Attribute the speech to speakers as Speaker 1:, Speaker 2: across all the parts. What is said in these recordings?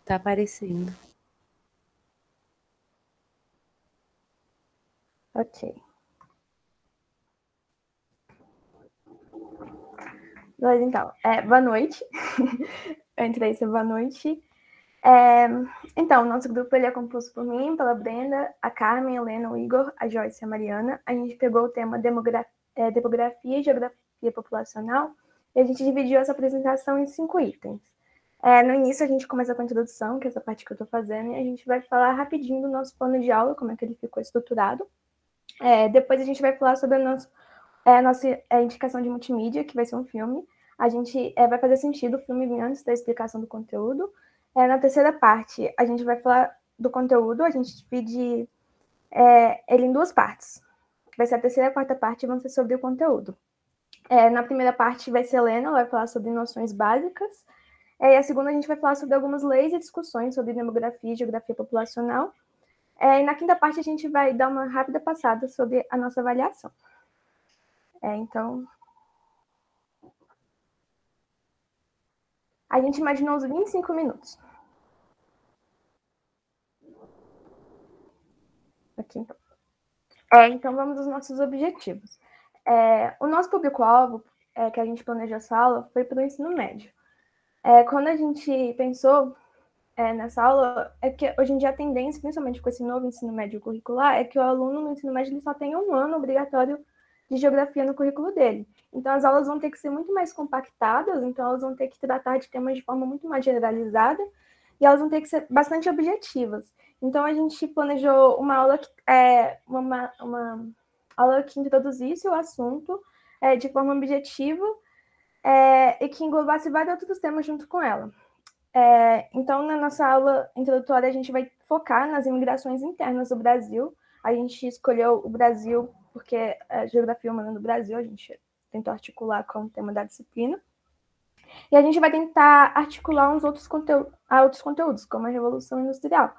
Speaker 1: Tá aparecendo.
Speaker 2: Ok. Mas então, boa noite. Entre isso, boa noite. Então, o nosso grupo ele é composto por mim, pela Brenda, a Carmen, a Helena, o Igor, a Joyce e a Mariana. A gente pegou o tema demografia e geografia populacional e a gente dividiu essa apresentação em 5 itens. No início, a gente começa com a introdução, que é essa parte que eu estou fazendo, e a gente vai falar rapidinho do nosso plano de aula, como é que ele ficou estruturado. Depois, a gente vai falar sobre a nossa indicação de multimídia, que vai ser um filme. A gente vai fazer sentido o filme vir antes da explicação do conteúdo. Na terceira parte, a gente vai falar do conteúdo, a gente divide ele em 2 partes. Vai ser a terceira e a quarta parte vão ser sobre o conteúdo. Na primeira parte vai ser a Helena, ela vai falar sobre noções básicas. E a segunda a gente vai falar sobre algumas leis e discussões sobre demografia e geografia populacional. E na quinta parte a gente vai dar uma rápida passada sobre a nossa avaliação. Então, a gente imaginou uns 25 minutos. Aqui, então. Então, vamos aos nossos objetivos. O nosso público-alvo, que a gente planejou essa aula, foi para o ensino médio. Quando a gente pensou nessa aula, é que hoje em dia a tendência, principalmente com esse novo ensino médio curricular, é que o aluno no ensino médio ele só tenha um ano obrigatório de geografia no currículo dele. Então, as aulas vão ter que ser muito mais compactadas, então elas vão ter que tratar de temas de forma muito mais generalizada e elas vão ter que ser bastante objetivas. Então, a gente planejou uma aula uma aula que introduzisse o assunto de forma objetiva e que englobasse vários outros temas junto com ela. Então, na nossa aula introdutória, a gente vai focar nas imigrações internas do Brasil. A gente escolheu o Brasil porque a geografia humana do Brasil, a gente tentou articular como tema da disciplina. E a gente vai tentar articular uns outros conteúdos, como a Revolução Industrial.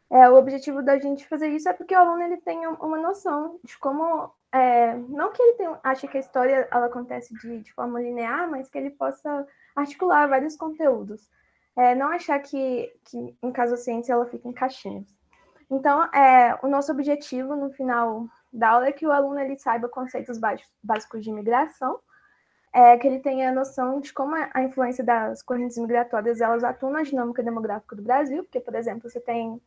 Speaker 2: O objetivo da gente fazer isso é porque o aluno ele tenha uma noção de como... não que ele ache que a história ela acontece de forma linear, mas que ele possa articular vários conteúdos. Não achar que, em caso a ciência, ela fica em caixinhas. Então, o nosso objetivo no final da aula é que o aluno ele saiba conceitos básicos de imigração, que ele tenha noção de como a influência das correntes migratórias elas atuam na dinâmica demográfica do Brasil, porque, por exemplo, você tem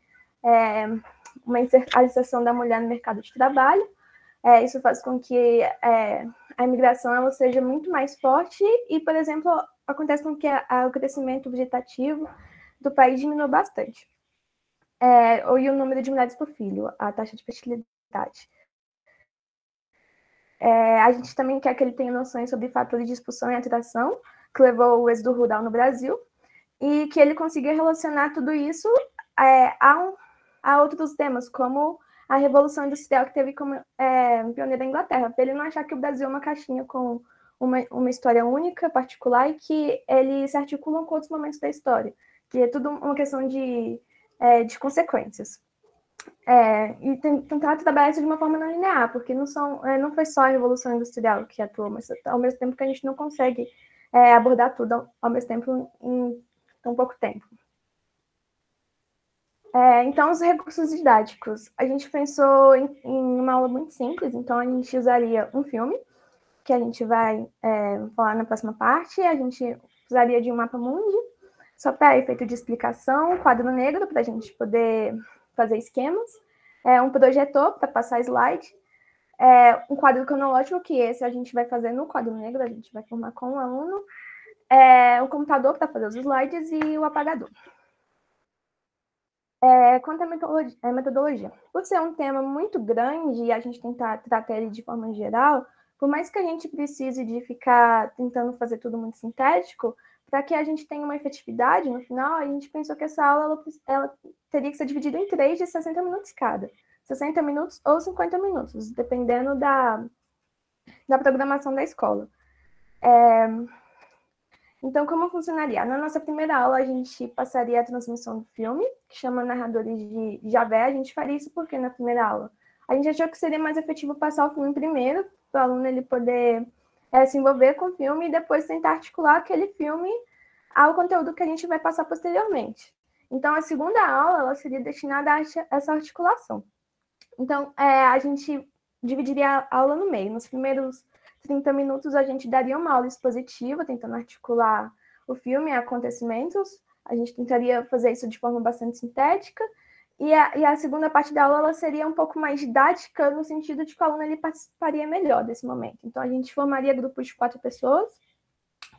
Speaker 2: a inserção da mulher no mercado de trabalho, isso faz com que a imigração ela seja muito mais forte e, por exemplo, acontece com que o crescimento vegetativo do país diminuiu bastante. E o número de mulheres por filho, a taxa de fertilidade. A gente também quer que ele tenha noções sobre fatores de expulsão e atração, que levou o êxodo rural no Brasil, e que ele consiga relacionar tudo isso a outros temas, como a Revolução Industrial, que teve como pioneira a Inglaterra, para ele não achar que o Brasil é uma caixinha com uma história única, particular, e que eles se articulam com outros momentos da história, que é tudo uma questão de consequências. E tentar trabalhar isso de uma forma não linear, porque não foi só a Revolução Industrial que atuou, mas ao mesmo tempo que a gente não consegue abordar tudo ao mesmo tempo em tão pouco tempo. Então, os recursos didáticos. A gente pensou em uma aula muito simples, então a gente usaria um filme, que a gente vai falar na próxima parte, a gente usaria de um mapa mundi, só para efeito de explicação, quadro negro, para a gente poder fazer esquemas, um projetor para passar slide, um quadro cronológico, que esse a gente vai fazer no quadro negro, a gente vai formar com o aluno, o computador para fazer os slides e o apagador. Quanto à metodologia, por ser um tema muito grande e a gente tentar tratar ele de forma geral, por mais que a gente precise de ficar tentando fazer tudo muito sintético, para que a gente tenha uma efetividade no final, a gente pensou que essa aula ela teria que ser dividida em 3 de 60 minutos cada. 60 minutos ou 50 minutos, dependendo da programação da escola. Então, como funcionaria? Na nossa primeira aula, a gente passaria a transmissão do filme, que chama Narradores de Javé. A gente faria isso porque na primeira aula a gente achou que seria mais efetivo passar o filme primeiro, para o aluno ele poder se envolver com o filme e depois tentar articular aquele filme ao conteúdo que a gente vai passar posteriormente. Então, a segunda aula ela seria destinada a essa articulação. Então, a gente dividiria a aula no meio. Nos primeiros 30 minutos, a gente daria uma aula expositiva, tentando articular o filme e acontecimentos. A gente tentaria fazer isso de forma bastante sintética. E a segunda parte da aula ela seria um pouco mais didática, no sentido de que o aluno ele participaria melhor desse momento. Então, a gente formaria grupos de 4 pessoas,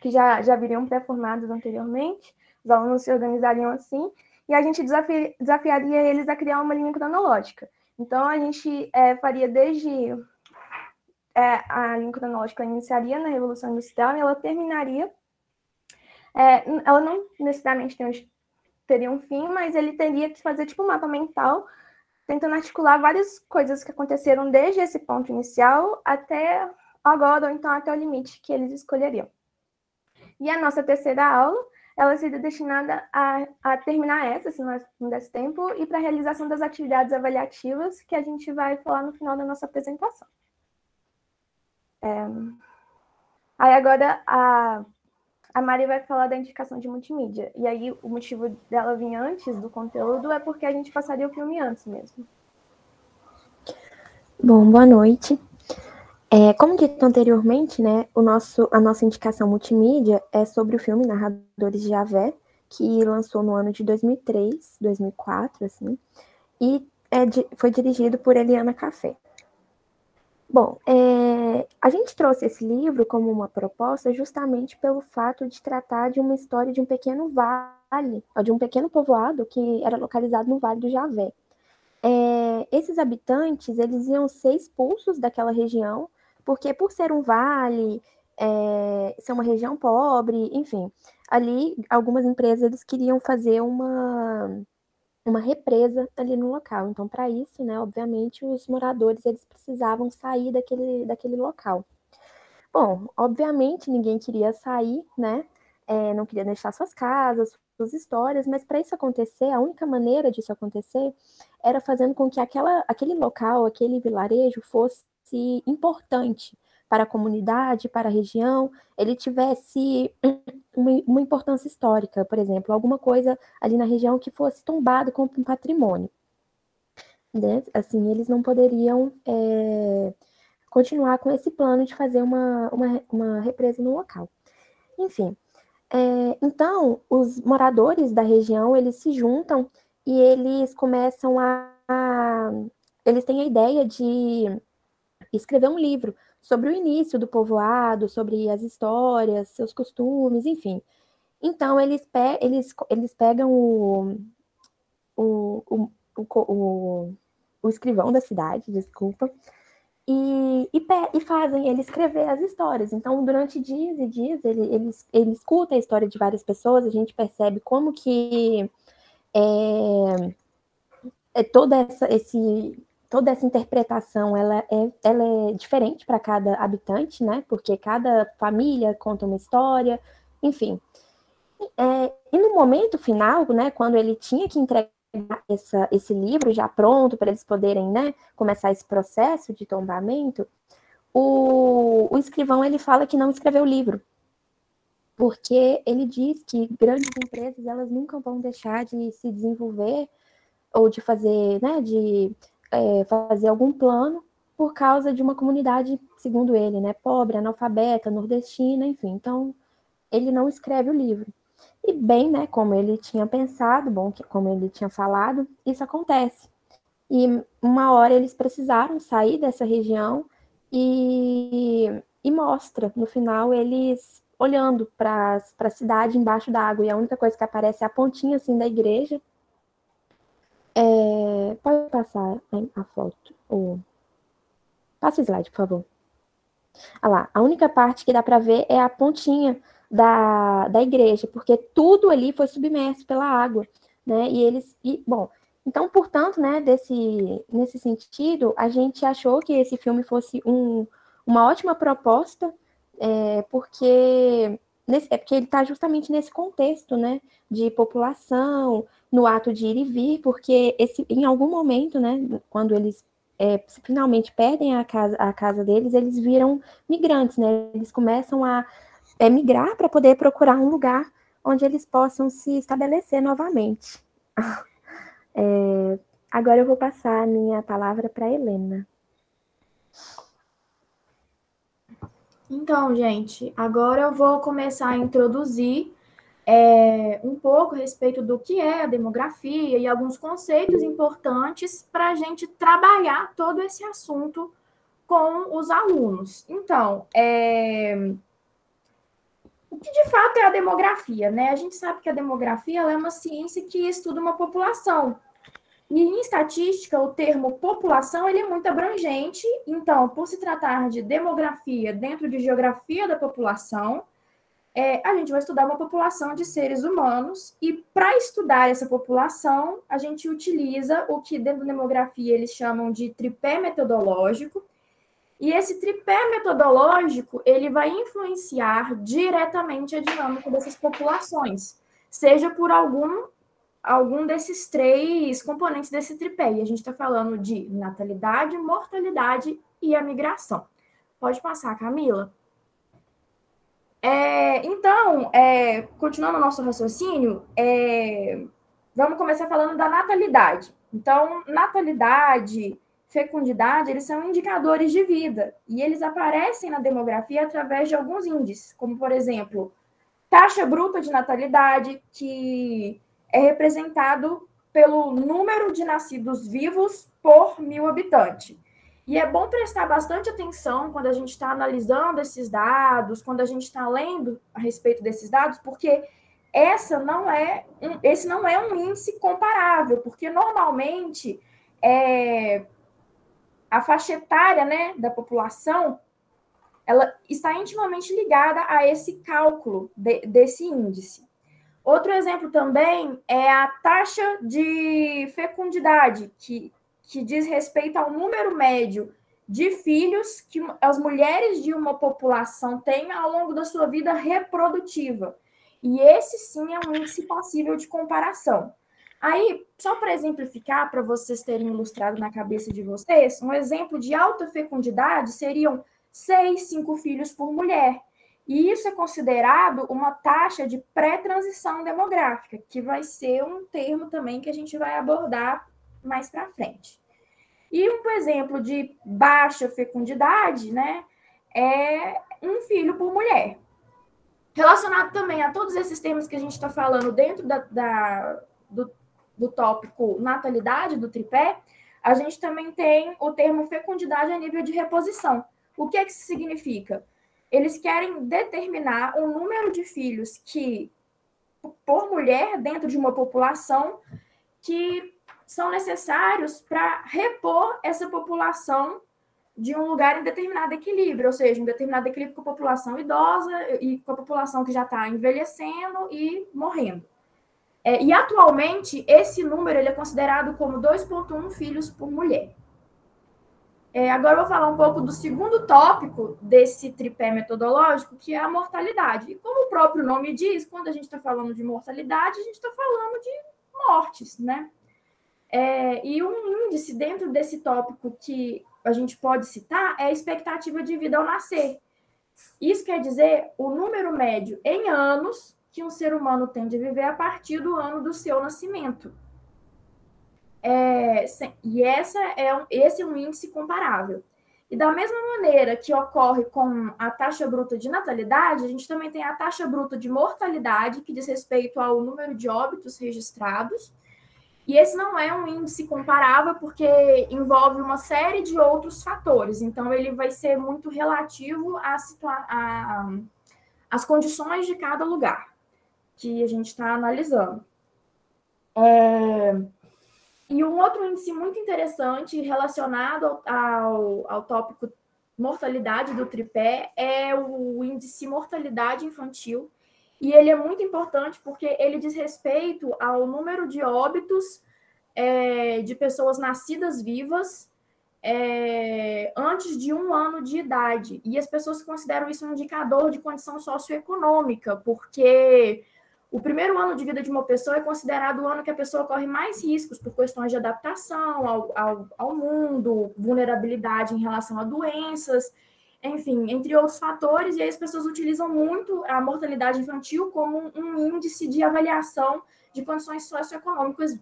Speaker 2: que já viriam pré-formados anteriormente. Os alunos se organizariam assim, e a gente desafiaria eles a criar uma linha cronológica. Então, a gente faria desde... a linha cronológica iniciaria na Revolução Industrial e ela terminaria... ela não necessariamente teria um fim, mas ele teria que fazer tipo um mapa mental, tentando articular várias coisas que aconteceram desde esse ponto inicial até agora, ou então até o limite que eles escolheriam. E a nossa terceira aula, ela seria destinada a terminar essa, se não desse tempo, e para a realização das atividades avaliativas que a gente vai falar no final da nossa apresentação. Aí agora a Mari vai falar da indicação de multimídia. E aí o motivo dela vir antes do conteúdo é porque a gente passaria o filme antes mesmo.
Speaker 1: Bom, boa noite. Como dito anteriormente, né, a nossa indicação multimídia é sobre o filme Narradores de Javé, que lançou no ano de 2003, 2004, assim, e foi dirigido por Eliana Café. Bom, a gente trouxe esse livro como uma proposta justamente pelo fato de tratar de uma história de um pequeno vale, de um pequeno povoado que era localizado no Vale do Javé. Esses habitantes, eles iam ser expulsos daquela região, porque por ser um vale, ser uma região pobre, enfim, ali algumas empresas eles queriam fazer uma represa ali no local. Então, para isso, né, obviamente, os moradores eles precisavam sair daquele local. Bom, obviamente, ninguém queria sair, né? Não queria deixar suas casas, suas histórias, mas para isso acontecer, a única maneira disso acontecer era fazendo com que aquele local, aquele vilarejo fosse importante para a comunidade, para a região, ele tivesse uma importância histórica, por exemplo, alguma coisa ali na região que fosse tombado como um patrimônio. Né? Assim, eles não poderiam continuar com esse plano de fazer uma represa no local. Enfim, então, os moradores da região, eles se juntam e eles começam eles têm a ideia de escrever um livro sobre o início do povoado, sobre as histórias, seus costumes, enfim. Então, eles pegam o escrivão da cidade, desculpa, e fazem ele escrever as histórias. Então, durante dias e dias, ele escuta a história de várias pessoas, a gente percebe como que toda essa interpretação ela é diferente para cada habitante, né? Porque cada família conta uma história, enfim. E no momento final, né, quando ele tinha que entregar esse livro já pronto para eles poderem, né, começar esse processo de tombamento, o escrivão ele fala que não escreveu o livro, porque ele diz que grandes empresas elas nunca vão deixar de se desenvolver ou de fazer, né, fazer algum plano por causa de uma comunidade, segundo ele, né, pobre, analfabeta, nordestina, enfim. Então, ele não escreve o livro. E bem, né, como ele tinha pensado, como ele tinha falado, isso acontece. E uma hora eles precisaram sair dessa região e mostra, no final, eles olhando para a cidade embaixo da água, e a única coisa que aparece é a pontinha, assim, da igreja. Pode passar a foto. Passa o slide, por favor. Olha lá, a única parte que dá para ver é a pontinha da igreja, porque tudo ali foi submerso pela água, né? Bom, então, portanto, né, nesse sentido, a gente achou que esse filme fosse uma ótima proposta, porque ele está justamente nesse contexto, né, de população, no ato de ir e vir, porque em algum momento, né, quando eles finalmente perdem a casa deles, eles viram migrantes, né? Eles começam a migrar para poder procurar um lugar onde eles possam se estabelecer novamente. Agora eu vou passar a minha palavra para a Helena.
Speaker 3: Então, gente, agora eu vou começar a introduzir um pouco a respeito do que é a demografia e alguns conceitos importantes para a gente trabalhar todo esse assunto com os alunos. Então, o que de fato é a demografia, né? A gente sabe que a demografia ela é uma ciência que estuda uma população. E em estatística, o termo população ele é muito abrangente. Então, por se tratar de demografia dentro de geografia da população, a gente vai estudar uma população de seres humanos. E para estudar essa população, a gente utiliza o que dentro da demografia eles chamam de tripé metodológico. E esse tripé metodológico ele vai influenciar diretamente a dinâmica dessas populações, seja por algum desses três componentes desse tripé. E a gente está falando de natalidade, mortalidade e a migração. Pode passar, Camila. Então, continuando o nosso raciocínio, vamos começar falando da natalidade. Então, natalidade, fecundidade, eles são indicadores de vida. E eles aparecem na demografia através de alguns índices, como, por exemplo, taxa bruta de natalidade, que é representado pelo número de nascidos vivos por 1.000 habitantes. E é bom prestar bastante atenção quando a gente está analisando esses dados, quando a gente está lendo a respeito desses dados, porque esse não é um índice comparável, porque normalmente a faixa etária, né, da população ela está intimamente ligada a esse cálculo desse índice. Outro exemplo também é a taxa de fecundidade, que diz respeito ao número médio de filhos que as mulheres de uma população têm ao longo da sua vida reprodutiva. E esse sim é um índice passível de comparação. Aí, só para exemplificar, para vocês terem ilustrado na cabeça de vocês, um exemplo de alta fecundidade seriam 6, 5 filhos por mulher. E isso é considerado uma taxa de pré-transição demográfica, que vai ser um termo também que a gente vai abordar mais para frente. E um exemplo de baixa fecundidade, né, é um filho por mulher. Relacionado também a todos esses termos que a gente está falando dentro do tópico natalidade, do tripé, a gente também tem o termo fecundidade a nível de reposição. O que isso significa? Eles querem determinar o número de filhos que, por mulher, dentro de uma população, que são necessários para repor essa população de um lugar em determinado equilíbrio, ou seja, um determinado equilíbrio com a população idosa e com a população que já está envelhecendo e morrendo. E atualmente, esse número ele é considerado como 2,1 filhos por mulher. Agora eu vou falar um pouco do segundo tópico desse tripé metodológico, que é a mortalidade. E como o próprio nome diz, quando a gente está falando de mortalidade, a gente está falando de mortes, né? E um índice dentro desse tópico que a gente pode citar é a expectativa de vida ao nascer. Isso quer dizer o número médio em anos que um ser humano tem de viver a partir do ano do seu nascimento. E esse é um índice comparável. E da mesma maneira que ocorre com a taxa bruta de natalidade, a gente também tem a taxa bruta de mortalidade, que diz respeito ao número de óbitos registrados. E esse não é um índice comparável porque envolve uma série de outros fatores. Então, ele vai ser muito relativo às condições de cada lugar que a gente está analisando. E um outro índice muito interessante relacionado ao tópico mortalidade do tripé é o índice mortalidade infantil. E ele é muito importante porque ele diz respeito ao número de óbitos de pessoas nascidas vivas antes de 1 ano de idade. E as pessoas consideram isso um indicador de condição socioeconômica, porque o primeiro ano de vida de uma pessoa é considerado o ano que a pessoa corre mais riscos por questões de adaptação ao mundo, vulnerabilidade em relação a doenças. enfim, entre outros fatores, e aí as pessoas utilizam muito a mortalidade infantil como um índice de avaliação de condições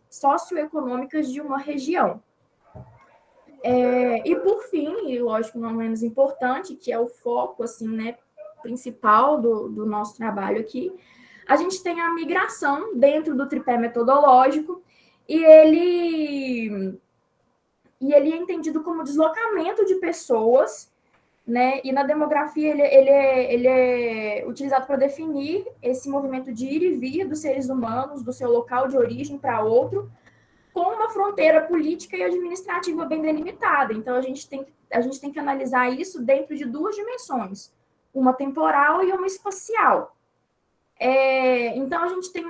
Speaker 3: socioeconômicas de uma região. E por fim, e lógico, não menos importante, que é o foco assim, né, principal do nosso trabalho aqui, a gente tem a migração dentro do tripé metodológico, e ele é entendido como deslocamento de pessoas, né? E na demografia ele é utilizado para definir esse movimento de ir e vir dos seres humanos, do seu local de origem para outro, com uma fronteira política e administrativa bem delimitada. Então, a gente tem que analisar isso dentro de duas dimensões, uma temporal e uma espacial. Então, a gente tem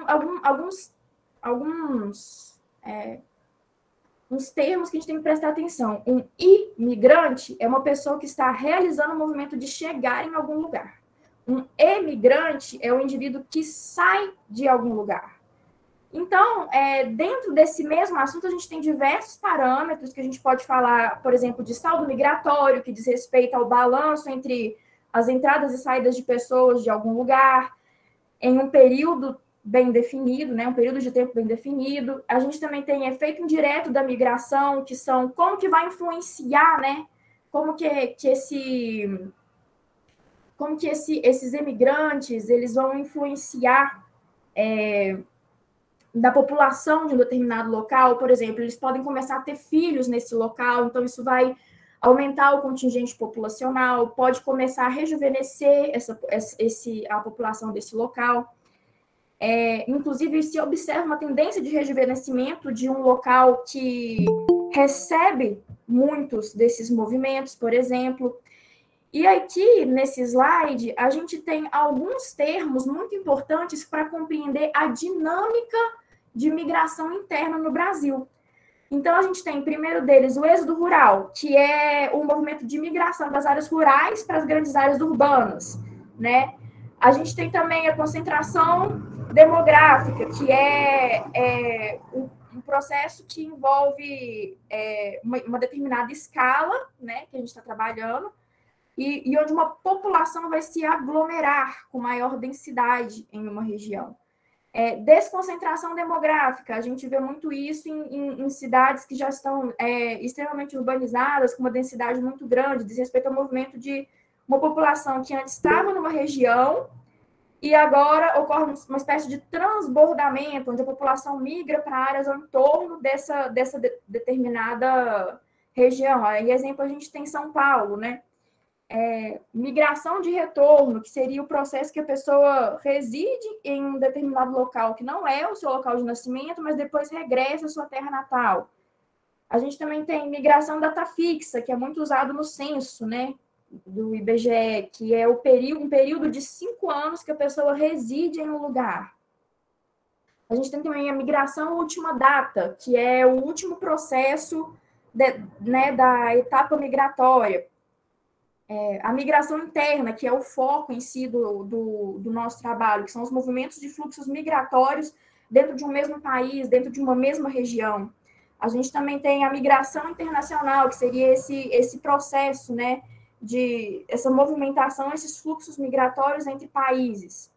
Speaker 3: uns termos que a gente tem que prestar atenção. Um imigrante é uma pessoa que está realizando o movimento de chegar em algum lugar. Um emigrante é o indivíduo que sai de algum lugar. Então, dentro desse mesmo assunto, a gente tem diversos parâmetros que a gente pode falar, por exemplo, de saldo migratório, que diz respeito ao balanço entre as entradas e saídas de pessoas de algum lugar, em um período bem definido, né, um período de tempo bem definido. A gente também tem efeito indireto da migração, que são como que vai influenciar, né, como que esses emigrantes eles vão influenciar da população de um determinado local. Por exemplo, eles podem começar a ter filhos nesse local, então isso vai aumentar o contingente populacional, pode começar a rejuvenescer a população desse local. Inclusive, se observa uma tendência de rejuvenescimento de um local que recebe muitos desses movimentos, por exemplo. E aqui, nesse slide, a gente tem alguns termos muito importantes para compreender a dinâmica de migração interna no Brasil. Então, a gente tem, primeiro deles, o êxodo rural, que é o movimento de migração das áreas rurais para as grandes áreas urbanas, né? A gente tem também a concentração demográfica, que é um processo que envolve uma determinada escala, né, que a gente está trabalhando, e onde uma população vai se aglomerar com maior densidade em uma região. Desconcentração demográfica, a gente vê muito isso em cidades que já estão extremamente urbanizadas, com uma densidade muito grande, diz respeito ao movimento de uma população que antes estava numa região e agora ocorre uma espécie de transbordamento, onde a população migra para áreas ao entorno dessa determinada região. Aí, exemplo, a gente tem São Paulo, né? Migração de retorno, que seria o processo que a pessoa reside em um determinado local, que não é o seu local de nascimento, mas depois regressa à sua terra natal. A gente também tem migração data fixa, que é muito usado no censo, né, do IBGE, que é um período de 5 anos que a pessoa reside em um lugar. A gente tem também a migração última data, que é o último processo da etapa migratória. A migração interna, que é o foco em si do nosso trabalho, que são os movimentos de fluxos migratórios dentro de um mesmo país, dentro de uma mesma região. A gente também tem a migração internacional, que seria esse processo, né, de essa movimentação, esses fluxos migratórios entre países.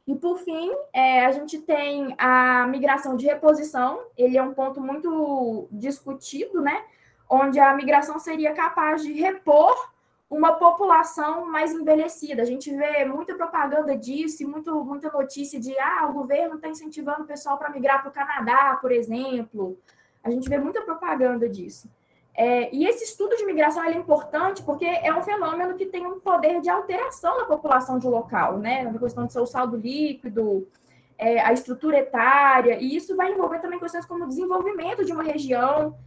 Speaker 3: E, por fim, a gente tem a migração de reposição. Ele é um ponto muito discutido, né, onde a migração seria capaz de repor uma população mais envelhecida. A gente vê muita propaganda disso e muita notícia de o governo está incentivando o pessoal para migrar para o Canadá, por exemplo. A gente vê muita propaganda disso. E esse estudo de migração é importante porque é um fenômeno que tem um poder de alteração na população de um local, né? Na questão do seu saldo líquido, a estrutura etária, e isso vai envolver também questões como o desenvolvimento de uma região,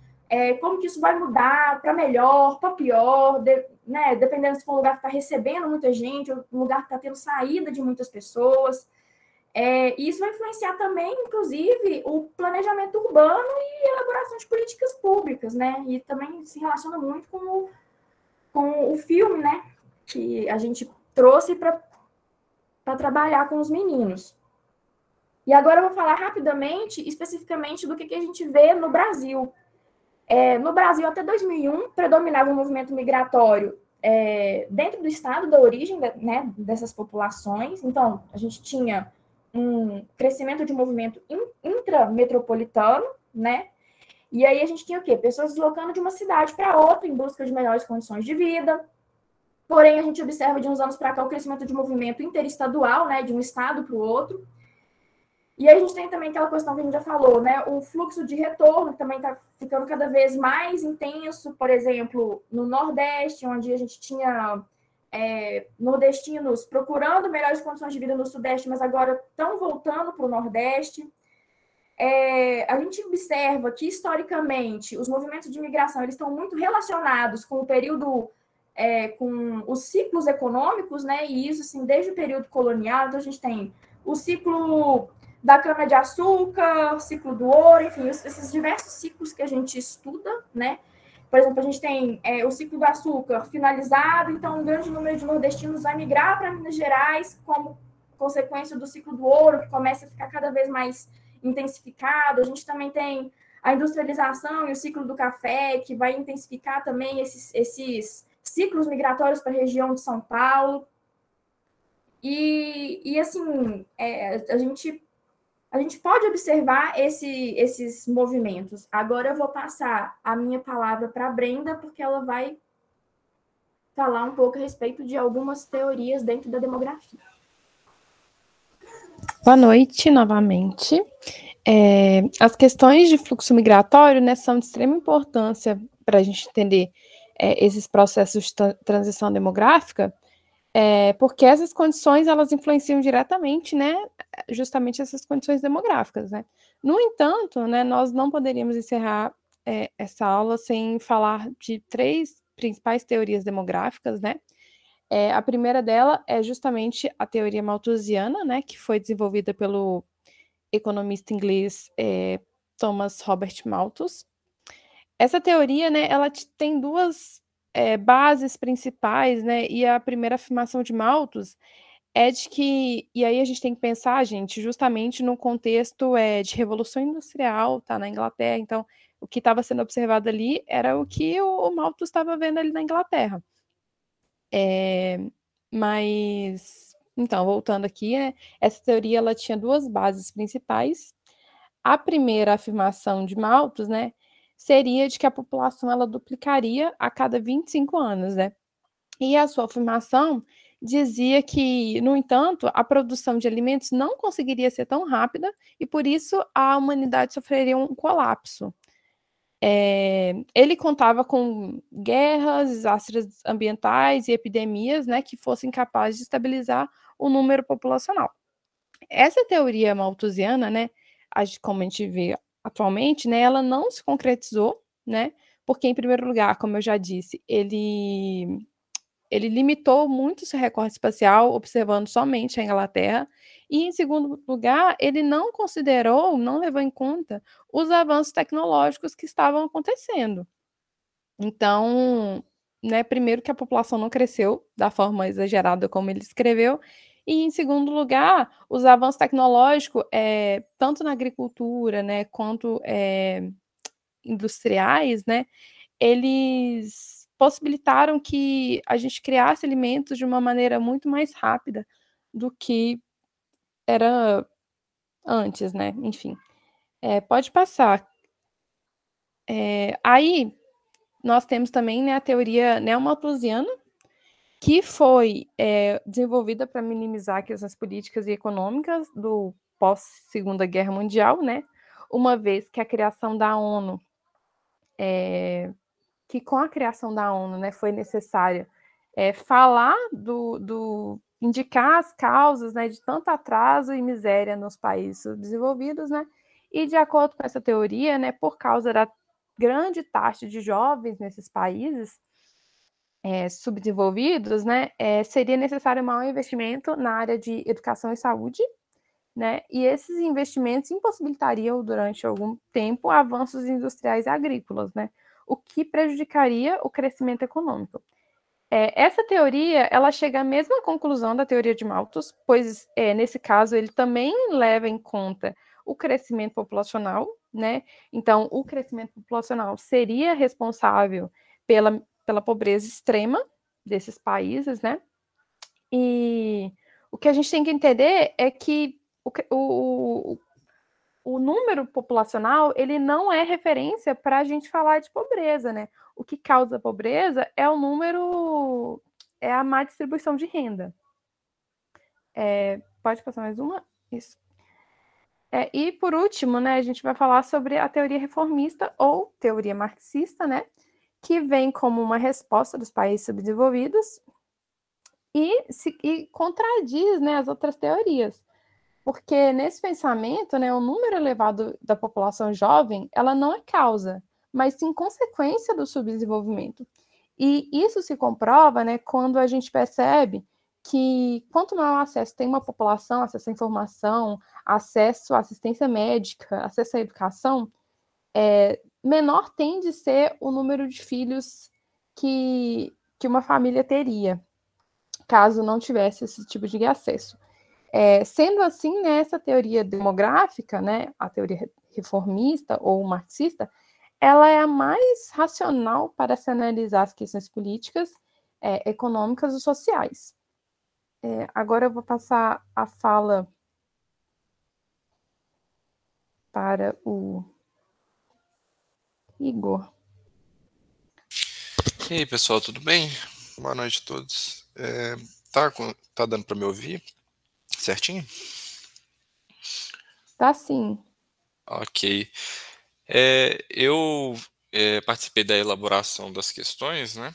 Speaker 3: como que isso vai mudar para melhor, para pior, né? Dependendo se for um lugar que está recebendo muita gente, ou um lugar que está tendo saída de muitas pessoas. E isso vai influenciar também, inclusive, o planejamento urbano e elaboração de políticas públicas, né? E também se relaciona muito com o filme, né? Que a gente trouxe para trabalhar com os meninos. E agora eu vou falar rapidamente, especificamente, do que a gente vê no Brasil. No Brasil, até 2001, predominava o movimento migratório dentro do estado da origem, né, dessas populações. Então, a gente tinha um crescimento de movimento intrametropolitano, né? E aí a gente tinha o quê? Pessoas deslocando de uma cidade para outra em busca de melhores condições de vida. Porém, a gente observa de uns anos para cá o crescimento de movimento interestadual, né, de um estado para o outro. E aí a gente tem também aquela questão que a gente já falou, né, o fluxo de retorno que também está ficando cada vez mais intenso, por exemplo, no Nordeste, onde a gente tinha nordestinos procurando melhores condições de vida no Sudeste, mas agora estão voltando para o Nordeste. A gente observa que, historicamente, os movimentos de imigração eles estão muito relacionados com o período, com os ciclos econômicos, né? E isso, assim, desde o período colonial. Então, a gente tem o ciclo da cana-de-açúcar, ciclo do ouro, enfim, esses diversos ciclos que a gente estuda, né? Por exemplo, a gente tem o ciclo do açúcar finalizado, então um grande número de nordestinos vai migrar para Minas Gerais como consequência do ciclo do ouro, que começa a ficar cada vez mais intensificado. A gente também tem a industrialização e o ciclo do café, que vai intensificar também esses ciclos migratórios para a região de São Paulo. E assim, a gente pode observar esses movimentos. Agora eu vou passar a minha palavra para a Brenda, porque ela vai falar um pouco a respeito de algumas teorias dentro da demografia.
Speaker 4: Boa noite, novamente. As questões de fluxo migratório, né, são de extrema importância para a gente entender esses processos de transição demográfica, porque essas condições, elas influenciam diretamente, né, justamente essas condições demográficas, né. No entanto, né, nós não poderíamos encerrar essa aula sem falar de 3 principais teorias demográficas, né. A primeira dela é justamente a teoria malthusiana, né, que foi desenvolvida pelo economista inglês Thomas Robert Malthus. Essa teoria, né, ela tem 2 bases principais, né, e a primeira afirmação de Malthus é de que, e aí a gente tem que pensar, gente, justamente no contexto de Revolução Industrial, tá, na Inglaterra, então o que estava sendo observado ali era o que o Malthus estava vendo ali na Inglaterra. Mas, então, voltando aqui, né, essa teoria ela tinha 2 bases principais. A primeira afirmação de Malthus, né, seria de que a população ela duplicaria a cada 25 anos, né? E a sua afirmação dizia que, no entanto, a produção de alimentos não conseguiria ser tão rápida e, por isso, a humanidade sofreria um colapso. Ele contava com guerras, desastres ambientais e epidemias, né, que fossem capazes de estabilizar o número populacional. Essa teoria malthusiana, né, como a gente vê atualmente, né, ela não se concretizou, né, porque, em primeiro lugar, como eu já disse, ele limitou muito seu recorte espacial, observando somente a Inglaterra, e, em segundo lugar, ele não considerou, não levou em conta os avanços tecnológicos que estavam acontecendo. Então, né, primeiro que a população não cresceu da forma exagerada como ele escreveu, e, em segundo lugar, os avanços tecnológicos, tanto na agricultura, né, quanto industriais, né, eles possibilitaram que a gente criasse alimentos de uma maneira muito mais rápida do que era antes, né? Enfim, pode passar. Aí nós temos também, né, a teoria neomalthusiana, que foi desenvolvida para minimizar questões políticas e econômicas do pós-Segunda Guerra Mundial, né? Uma vez que a criação da ONU, que com a criação da ONU, né, foi necessário falar indicar as causas, né, de tanto atraso e miséria nos países subdesenvolvidos, né? E de acordo com essa teoria, né, por causa da grande taxa de jovens nesses países subdesenvolvidos, né, seria necessário um maior investimento na área de educação e saúde, né? E esses investimentos impossibilitariam durante algum tempo avanços industriais e agrícolas, né? O que prejudicaria o crescimento econômico. Essa teoria, ela chega à mesma conclusão da teoria de Malthus, pois, nesse caso, ele também leva em conta o crescimento populacional, né? Então, o crescimento populacional seria responsável pela pobreza extrema, desses países, né? E o que a gente tem que entender é que o número populacional, ele não é referência para a gente falar de pobreza, né? O que causa pobreza é o número, é a má distribuição de renda. Pode passar mais uma? Isso. E por último, né, a gente vai falar sobre a teoria reformista ou teoria marxista, né? Que vem como uma resposta dos países subdesenvolvidos e contradiz, né, as outras teorias. Porque nesse pensamento, né, o número elevado da população jovem, ela não é causa, mas sim consequência do subdesenvolvimento. E isso se comprova, né, quando a gente percebe que quanto maior acesso tem uma população, acesso à informação, acesso à assistência médica, acesso à educação, menor tende a ser o número de filhos que uma família teria, caso não tivesse esse tipo de acesso. Sendo assim, né, essa teoria demográfica, né, a teoria reformista ou marxista, ela é a mais racional para se analisar as questões políticas, econômicas e sociais. Agora eu vou passar a fala para o Igor.
Speaker 5: E aí, pessoal, tudo bem? Boa noite a todos. Tá dando para me ouvir certinho?
Speaker 4: Tá sim.
Speaker 5: Ok. Eu participei da elaboração das questões, né?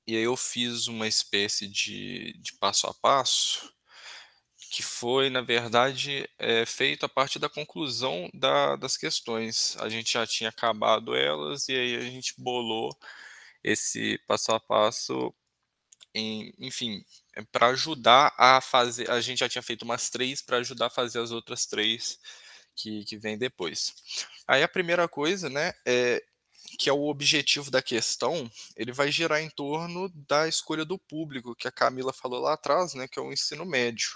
Speaker 5: E aí eu fiz uma espécie de passo a passo, que foi, na verdade, feito a partir da conclusão das questões. A gente já tinha acabado elas e aí a gente bolou esse passo a passo, enfim, para ajudar a fazer. A gente já tinha feito umas 3 para ajudar a fazer as outras 3 que vem depois. Aí a primeira coisa, né, que é o objetivo da questão, ele vai girar em torno da escolha do público, que a Camila falou lá atrás, né, que é o ensino médio.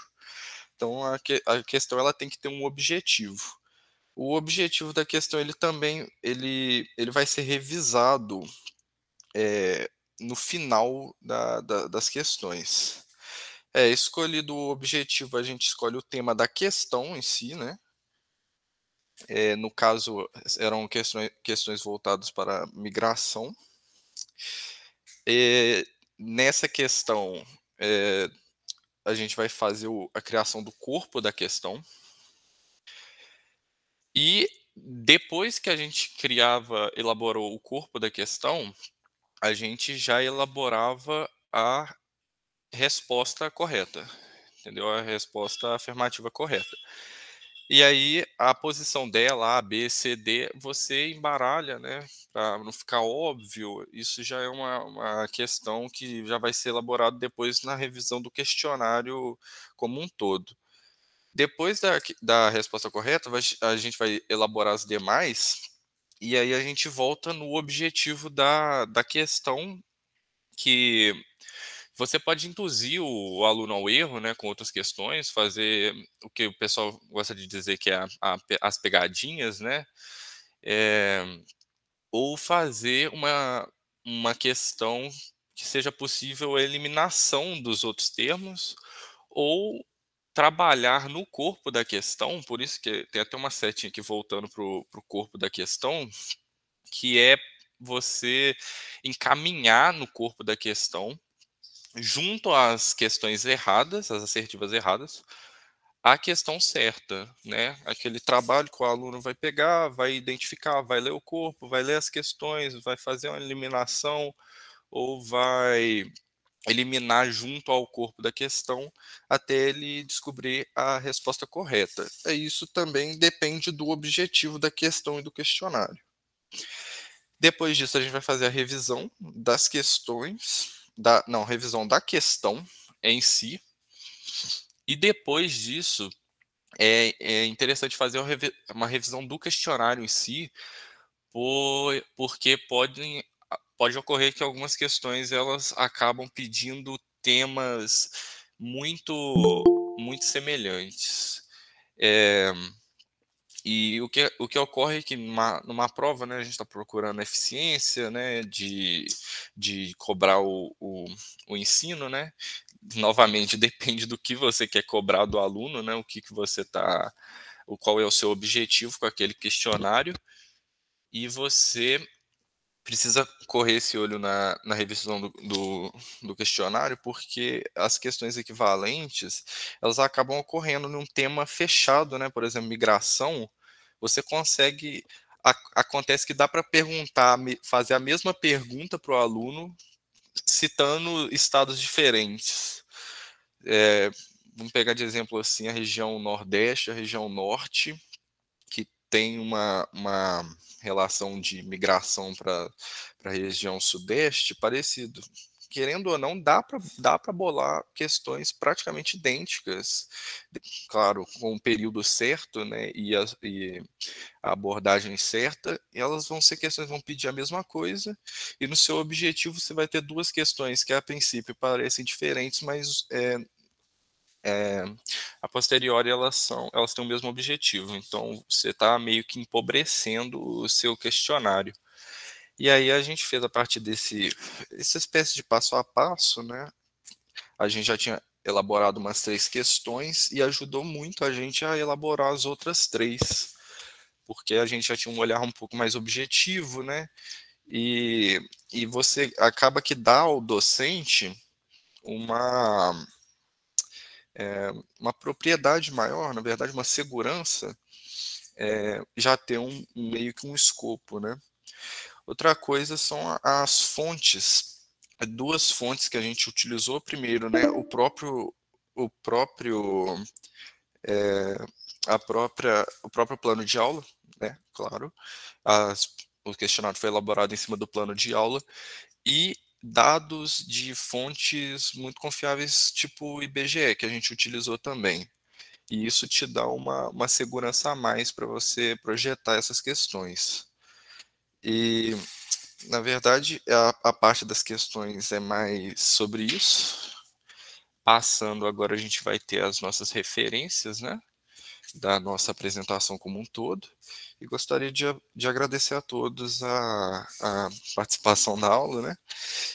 Speaker 5: Então a questão ela tem que ter um objetivo. O objetivo da questão ele também ele vai ser revisado no final das questões. Escolhido o objetivo, a gente escolhe o tema da questão em si, né? No caso, eram questões voltadas para migração. Nessa questão, a gente vai fazer a criação do corpo da questão. E depois que a gente elaborou o corpo da questão, a gente já elaborava a resposta correta, entendeu? A resposta afirmativa correta. E aí, a posição dela, A, B, C, D, você embaralha, né? Para não ficar óbvio, isso já é uma questão que já vai ser elaborado depois na revisão do questionário como um todo. Depois da resposta correta, a gente vai elaborar as demais, e aí a gente volta no objetivo da questão, que você pode induzir o aluno ao erro, né, com outras questões, fazer o que o pessoal gosta de dizer que é as pegadinhas, né, ou fazer uma questão que seja possível a eliminação dos outros termos, ou trabalhar no corpo da questão, por isso que tem até uma setinha aqui voltando para o corpo da questão, que é você encaminhar no corpo da questão, junto às questões erradas, as assertivas erradas, a questão certa, né? Aquele trabalho que o aluno vai pegar, vai identificar, vai ler o corpo, vai ler as questões, vai fazer uma eliminação ou vai eliminar junto ao corpo da questão até ele descobrir a resposta correta. Isso também depende do objetivo da questão e do questionário. Depois disso, a gente vai fazer a revisão das questões, revisão da questão em si. E depois disso, é interessante fazer uma revisão do questionário em si, porque pode ocorrer que algumas questões elas acabam pedindo temas muito semelhantes. E o que ocorre é que numa prova, né, a gente está procurando eficiência, né, de cobrar o ensino, né? Novamente, depende do que você quer cobrar do aluno, né? O que você está, qual é o seu objetivo com aquele questionário, e você precisa correr esse olho na revisão do questionário, porque as questões equivalentes, elas acabam ocorrendo num tema fechado, né? Por exemplo, migração, você consegue, acontece que dá para perguntar, fazer a mesma pergunta para o aluno, citando estados diferentes. Vamos pegar de exemplo assim a região Nordeste, a região Norte, que tem uma relação de migração para a região Sudeste parecido. Querendo ou não, dá para bolar questões praticamente idênticas, claro, com o período certo, né, e a abordagem certa, e elas vão ser questões, vão pedir a mesma coisa, e no seu objetivo você vai ter duas questões que a princípio parecem diferentes, mas a posteriori elas têm o mesmo objetivo, então você está meio que empobrecendo o seu questionário. E aí a gente fez a partir essa espécie de passo a passo, né? A gente já tinha elaborado umas 3 questões e ajudou muito a gente a elaborar as outras 3, porque a gente já tinha um olhar um pouco mais objetivo, né? E você acaba que dá ao docente uma uma propriedade maior, na verdade, uma segurança, já ter meio que um escopo, né? Outra coisa são as fontes, 2 fontes que a gente utilizou. Primeiro, né, o próprio plano de aula, né, claro, o questionário foi elaborado em cima do plano de aula, e dados de fontes muito confiáveis, tipo o IBGE, que a gente utilizou também. E isso te dá uma segurança a mais para você projetar essas questões. E, na verdade, a parte das questões é mais sobre isso. Passando agora, a gente vai ter as nossas referências, né, da nossa apresentação como um todo. E gostaria de agradecer a todos a participação da aula, né,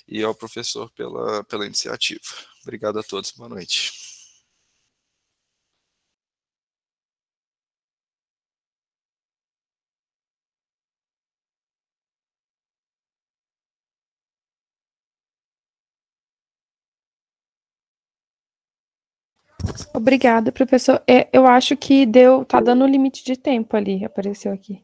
Speaker 5: e ao professor pela iniciativa. Obrigado a todos, boa noite.
Speaker 4: Obrigada, professor. Eu acho que tá dando limite de tempo ali, apareceu aqui.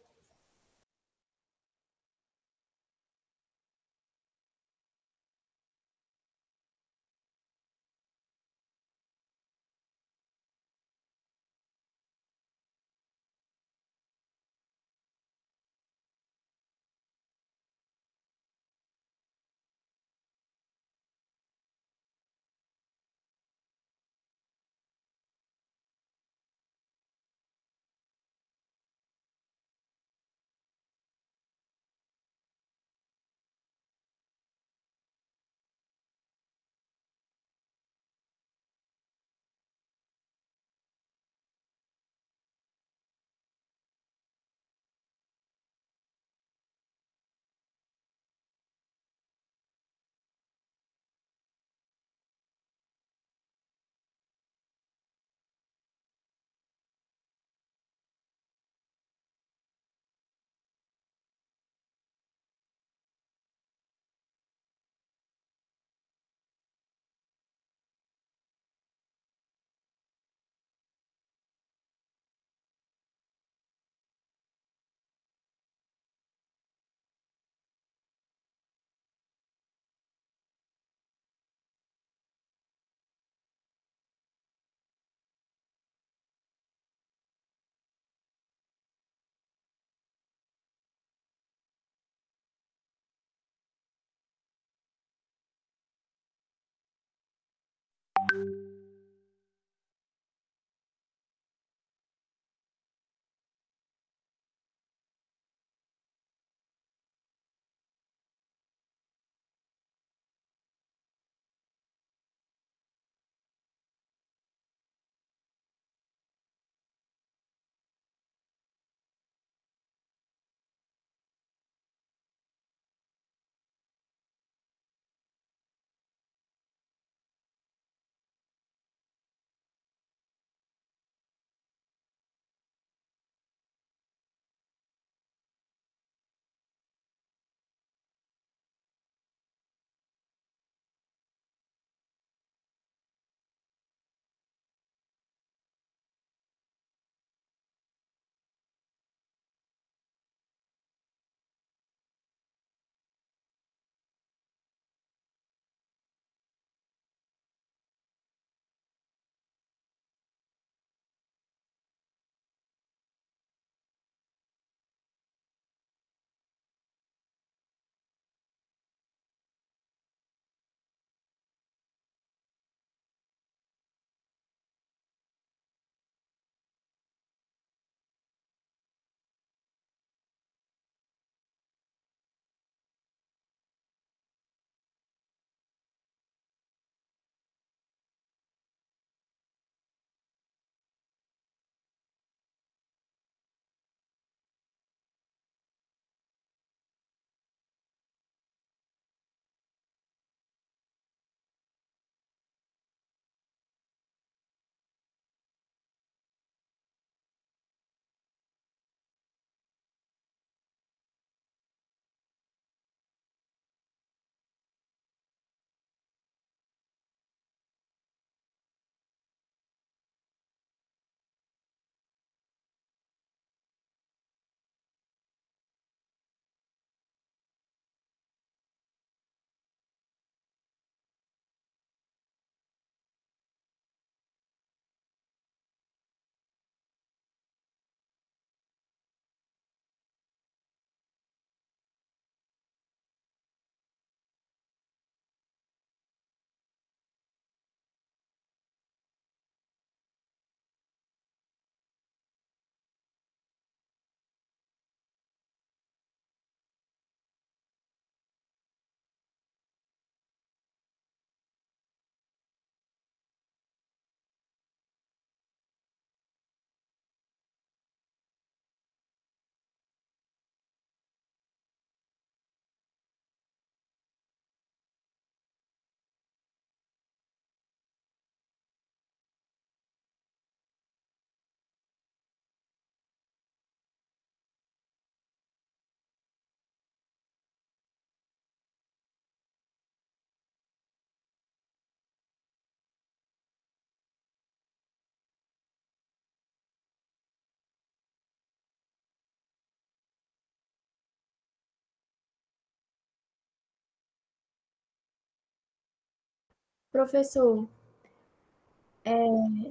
Speaker 3: Professor,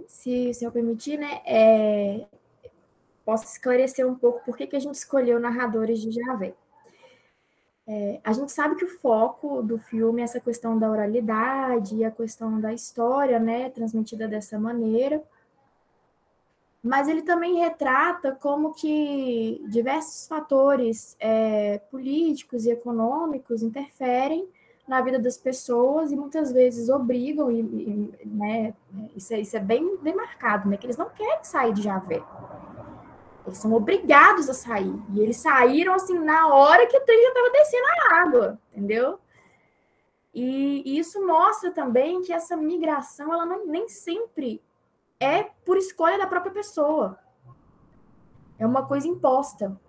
Speaker 3: se o senhor permitir, né, posso esclarecer um pouco por que a gente escolheu narradores de Javé. A gente sabe que o foco do filme é essa questão da oralidade e a questão da história, né, transmitida dessa maneira, mas ele também retrata como que diversos fatores políticos e econômicos interferem na vida das pessoas e muitas vezes obrigam, né, isso é bem marcado, né, que eles não querem sair de Javé. Eles são obrigados a sair. E eles saíram, assim, na hora que o trem já estava descendo a água, entendeu? E isso mostra também que essa migração, ela nem sempre é por escolha da própria pessoa. É uma coisa imposta.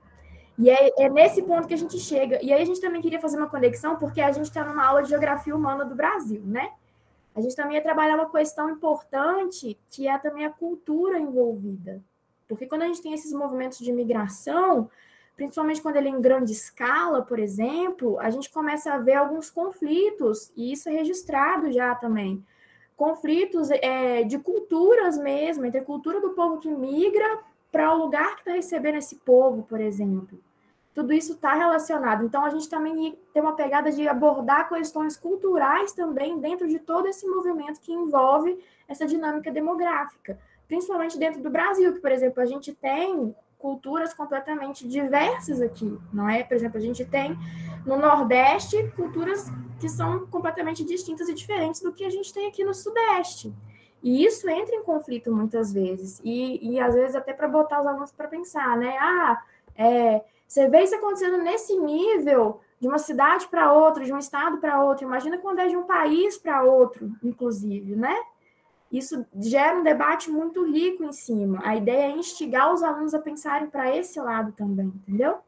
Speaker 3: E é nesse ponto que a gente chega. E aí a gente também queria fazer uma conexão, porque a gente está numa aula de geografia humana do Brasil, né? A gente também ia trabalhar uma questão importante, que é também a cultura envolvida. Porque quando a gente tem esses movimentos de migração, principalmente quando ele é em grande escala, por exemplo, a gente começa a ver alguns conflitos, e isso é registrado já também. Conflitos de culturas mesmo, entre a cultura do povo que migra para o lugar que está recebendo esse povo, por exemplo. Tudo isso está relacionado. Então, a gente também tem uma pegada de abordar questões culturais também dentro de todo esse movimento que envolve essa dinâmica demográfica, principalmente dentro do Brasil, que, por exemplo, a gente tem culturas completamente diversas aqui, não é? Por exemplo, a gente tem no Nordeste culturas que são completamente distintas e diferentes do que a gente tem aqui no Sudeste. E isso entra em conflito muitas vezes, e às vezes até para botar os alunos para pensar, né? Você vê isso acontecendo nesse nível, de uma cidade para outra, de um estado para outro. Imagina quando é de um país para outro, inclusive, né? Isso gera um debate muito rico em cima. A ideia é instigar os alunos a pensarem para esse lado também, entendeu?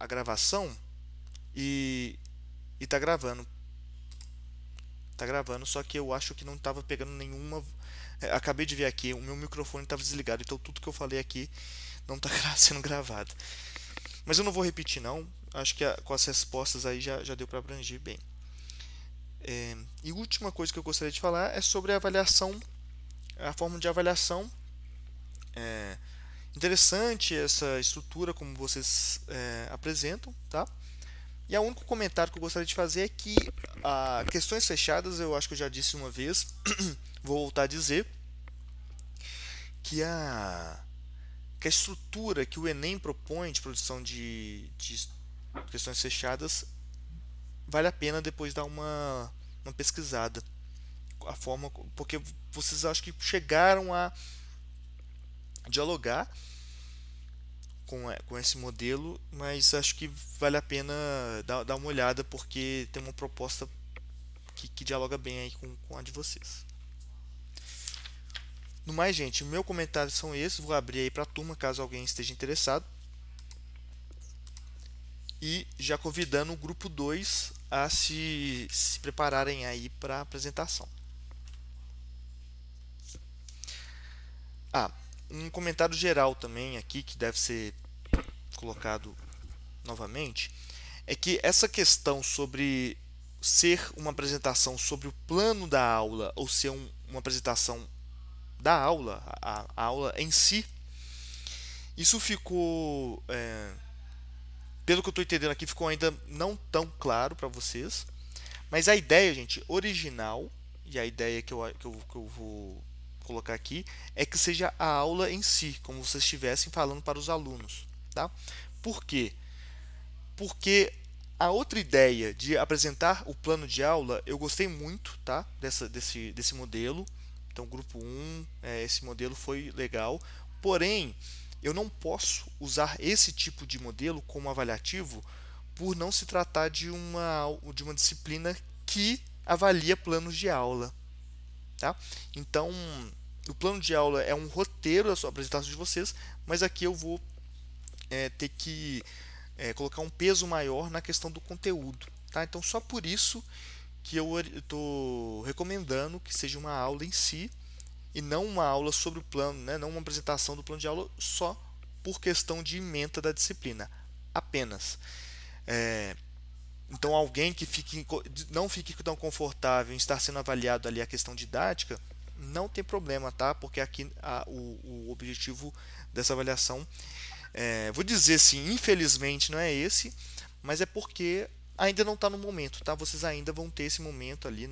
Speaker 6: a gravação e tá gravando. Tá gravando, só que eu acho que não estava pegando nenhuma. Acabei de ver aqui, o meu microfone estava desligado, então tudo que eu falei aqui não está sendo gravado. Mas eu não vou repetir não, acho que com as respostas aí já deu para abranger bem. E a última coisa que eu gostaria de falar é sobre a avaliação, a forma de avaliação. Interessante essa estrutura como vocês apresentam, tá? E o único comentário que eu gostaria de fazer é que questões fechadas, eu acho que eu já disse uma vez, vou voltar a dizer, que a estrutura que o Enem propõe de produção de questões fechadas vale a pena depois dar uma pesquisada. A forma, porque vocês acho que chegaram a dialogar com esse modelo, mas acho que vale a pena dar uma olhada, porque tem uma proposta que dialoga bem aí com a de vocês. No mais, gente, o meu comentário são esses. Vou abrir aí para a turma, caso alguém esteja interessado. E já convidando o grupo 2 a se prepararem aí para a apresentação. Um comentário geral também aqui, que deve ser colocado novamente, é que essa questão sobre ser uma apresentação sobre o plano da aula ou ser uma apresentação da aula, a aula em si, isso ficou, pelo que eu estou entendendo aqui, ficou ainda não tão claro para vocês, mas a ideia, gente, original, e a ideia que eu vou colocar aqui, é que seja a aula em si, como vocês estivessem falando para os alunos, tá? Por quê? Porque a outra ideia de apresentar o plano de aula, eu gostei muito, tá? Desse modelo. Então, grupo 1, esse modelo foi legal. Porém, eu não posso usar esse tipo de modelo como avaliativo por não se tratar de uma disciplina que avalia planos de aula. Tá? Então, o plano de aula é um roteiro da sua apresentação de vocês, mas aqui eu vou ter que colocar um peso maior na questão do conteúdo. Tá? Então, só por isso que eu estou recomendando que seja uma aula em si e não uma aula sobre o plano, né? Não uma apresentação do plano de aula só por questão de ementa da disciplina, apenas. Então, alguém que não fique tão confortável em estar sendo avaliado ali a questão didática, não tem problema, tá? Porque aqui o objetivo dessa avaliação, vou dizer assim, infelizmente não é esse, mas é porque ainda não está no momento, tá? Vocês ainda vão ter esse momento ali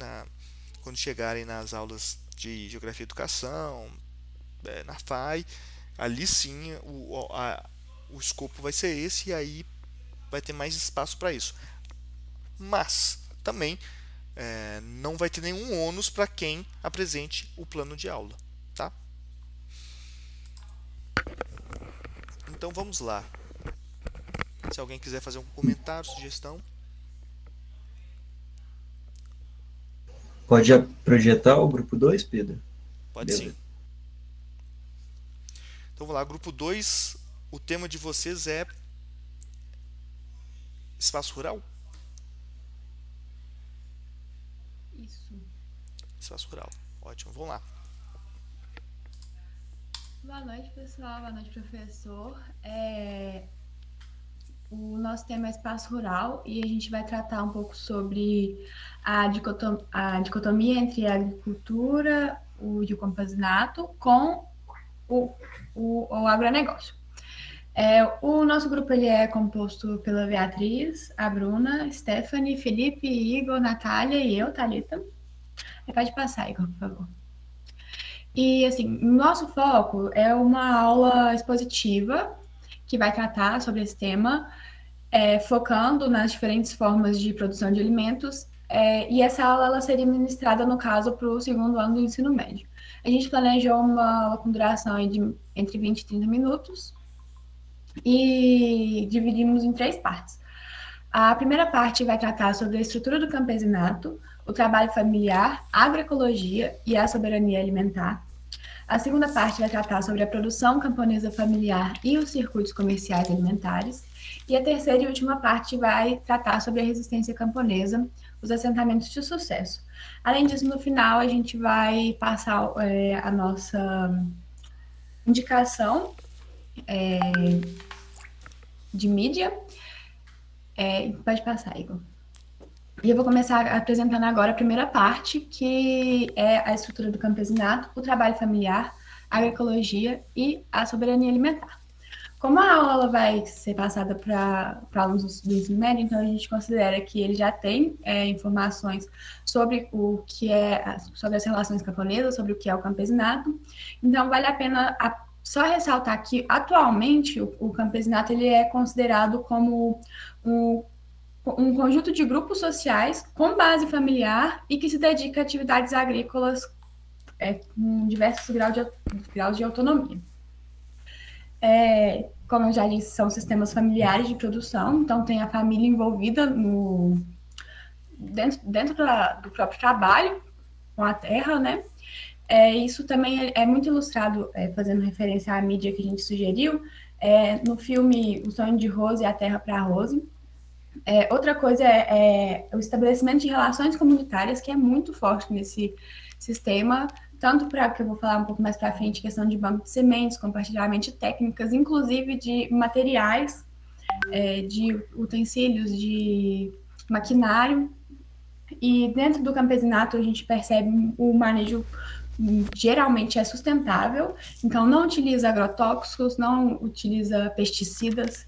Speaker 6: quando chegarem nas aulas de Geografia e Educação, na FAI, ali sim o escopo vai ser esse e aí vai ter mais espaço para isso. Mas também não vai ter nenhum ônus para quem apresente o plano de aula, tá? Então vamos lá. Se alguém quiser fazer um comentário, sugestão.
Speaker 7: Pode projetar o grupo 2, Pedro?
Speaker 6: Pode sim. Então vamos lá, grupo 2, o tema de vocês é espaço rural?
Speaker 8: Isso.
Speaker 6: Espaço rural, ótimo, vamos lá.
Speaker 8: Boa noite, pessoal. Boa noite, professor. O nosso tema é espaço rural e a gente vai tratar um pouco sobre a dicotomia entre a agricultura e o campesinato com o agronegócio. O nosso grupo ele é composto pela Beatriz, a Bruna, Stephanie, Felipe, Igor, Natália e eu, Thalita. Pode passar, Igor, por favor. E, assim, nosso foco é uma aula expositiva que vai tratar sobre esse tema, focando nas diferentes formas de produção de alimentos, e essa aula ela seria ministrada, no caso, para o segundo ano do ensino médio. A gente planejou uma aula com duração entre 20 e 30 minutos, e dividimos em 3 partes. A primeira parte vai tratar sobre a estrutura do campesinato, o trabalho familiar, a agroecologia e a soberania alimentar. A segunda parte vai tratar sobre a produção camponesa familiar e os circuitos comerciais alimentares. E a terceira e última parte vai tratar sobre a resistência camponesa, os assentamentos de sucesso. Além disso, no final, a gente vai passar a nossa indicação de mídia. Pode passar, Igor. E eu vou começar apresentando agora a primeira parte, que é a estrutura do campesinato, o trabalho familiar, a agroecologia e a soberania alimentar. Como a aula vai ser passada para alunos do ensino médio, então a gente considera que ele já tem informações sobre o que sobre as relações camponesas, sobre o que é o campesinato. Então vale a pena só ressaltar que atualmente o campesinato ele é considerado como um conjunto de grupos sociais com base familiar e que se dedica a atividades agrícolas com diversos graus de autonomia. Como eu já disse, são sistemas familiares de produção, então tem a família envolvida dentro do próprio trabalho com a terra, né? Isso também é muito ilustrado, fazendo referência à mídia que a gente sugeriu, no filme O Sonho de Rose e A Terra para Rose. Outra coisa é o estabelecimento de relações comunitárias, que é muito forte nesse sistema, tanto para que eu vou falar um pouco mais para frente, questão de banco de sementes, compartilhamento de técnicas, inclusive de materiais, de utensílios, de maquinário. E dentro do campesinato a gente percebe o manejo geralmente é sustentável, então não utiliza agrotóxicos, não utiliza pesticidas,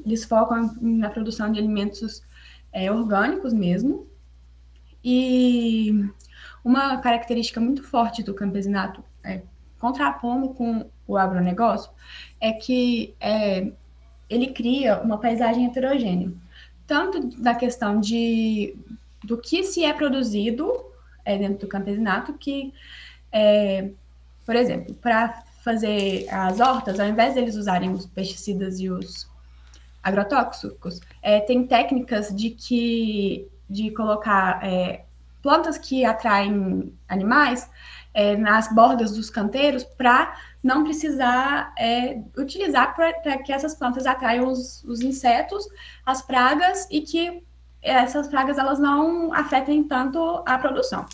Speaker 8: eles focam na produção de alimentos orgânicos mesmo. E uma característica muito forte do campesinato, contrapondo com o agronegócio, é que ele cria uma paisagem heterogênea, tanto na questão do que se é produzido dentro do campesinato, que, por exemplo, para fazer as hortas, ao invés deles usarem os pesticidas e os agrotóxicos, tem técnicas de colocar plantas que atraem animais nas bordas dos canteiros para não precisar utilizar para que essas plantas atraiam os insetos, as pragas, e que essas pragas elas não afetem tanto a produção.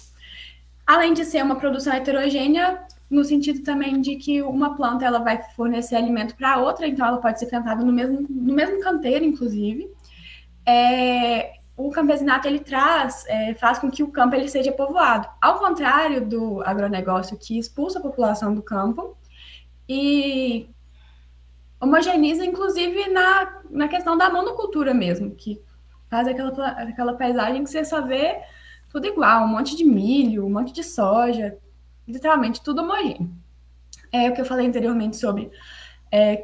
Speaker 8: Além de ser uma produção heterogênea, no sentido também de que uma planta ela vai fornecer alimento para outra, então ela pode ser plantada no mesmo canteiro, inclusive. O campesinato ele faz com que o campo ele seja povoado, ao contrário do agronegócio, que expulsa a população do campo e homogeneiza, inclusive, na questão da monocultura mesmo, que faz aquela paisagem que você só vê tudo igual, um monte de milho, um monte de soja, literalmente tudo homogêneo. O que eu falei anteriormente sobre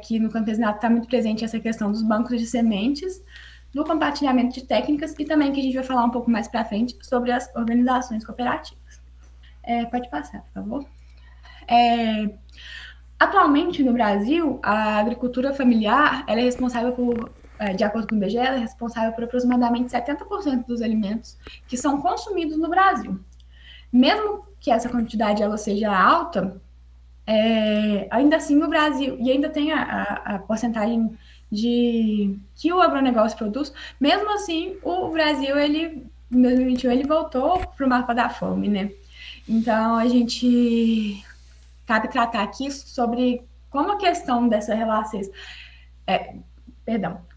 Speaker 8: que no campesinato está muito presente essa questão dos bancos de sementes, do compartilhamento de técnicas e também que a gente vai falar um pouco mais para frente sobre as organizações cooperativas. Pode passar, por favor. Atualmente, no Brasil, a agricultura familiar ela é responsável por, de acordo com o IBGE, ela é responsável por aproximadamente 70% dos alimentos que são consumidos no Brasil. Mesmo que essa quantidade ela seja alta, ainda assim no Brasil, e ainda tem a porcentagem que o agronegócio produz, mesmo assim o Brasil, em 2021, ele voltou para o mapa da fome, né? Então, a gente cabe tratar aqui sobre como a questão dessa relação,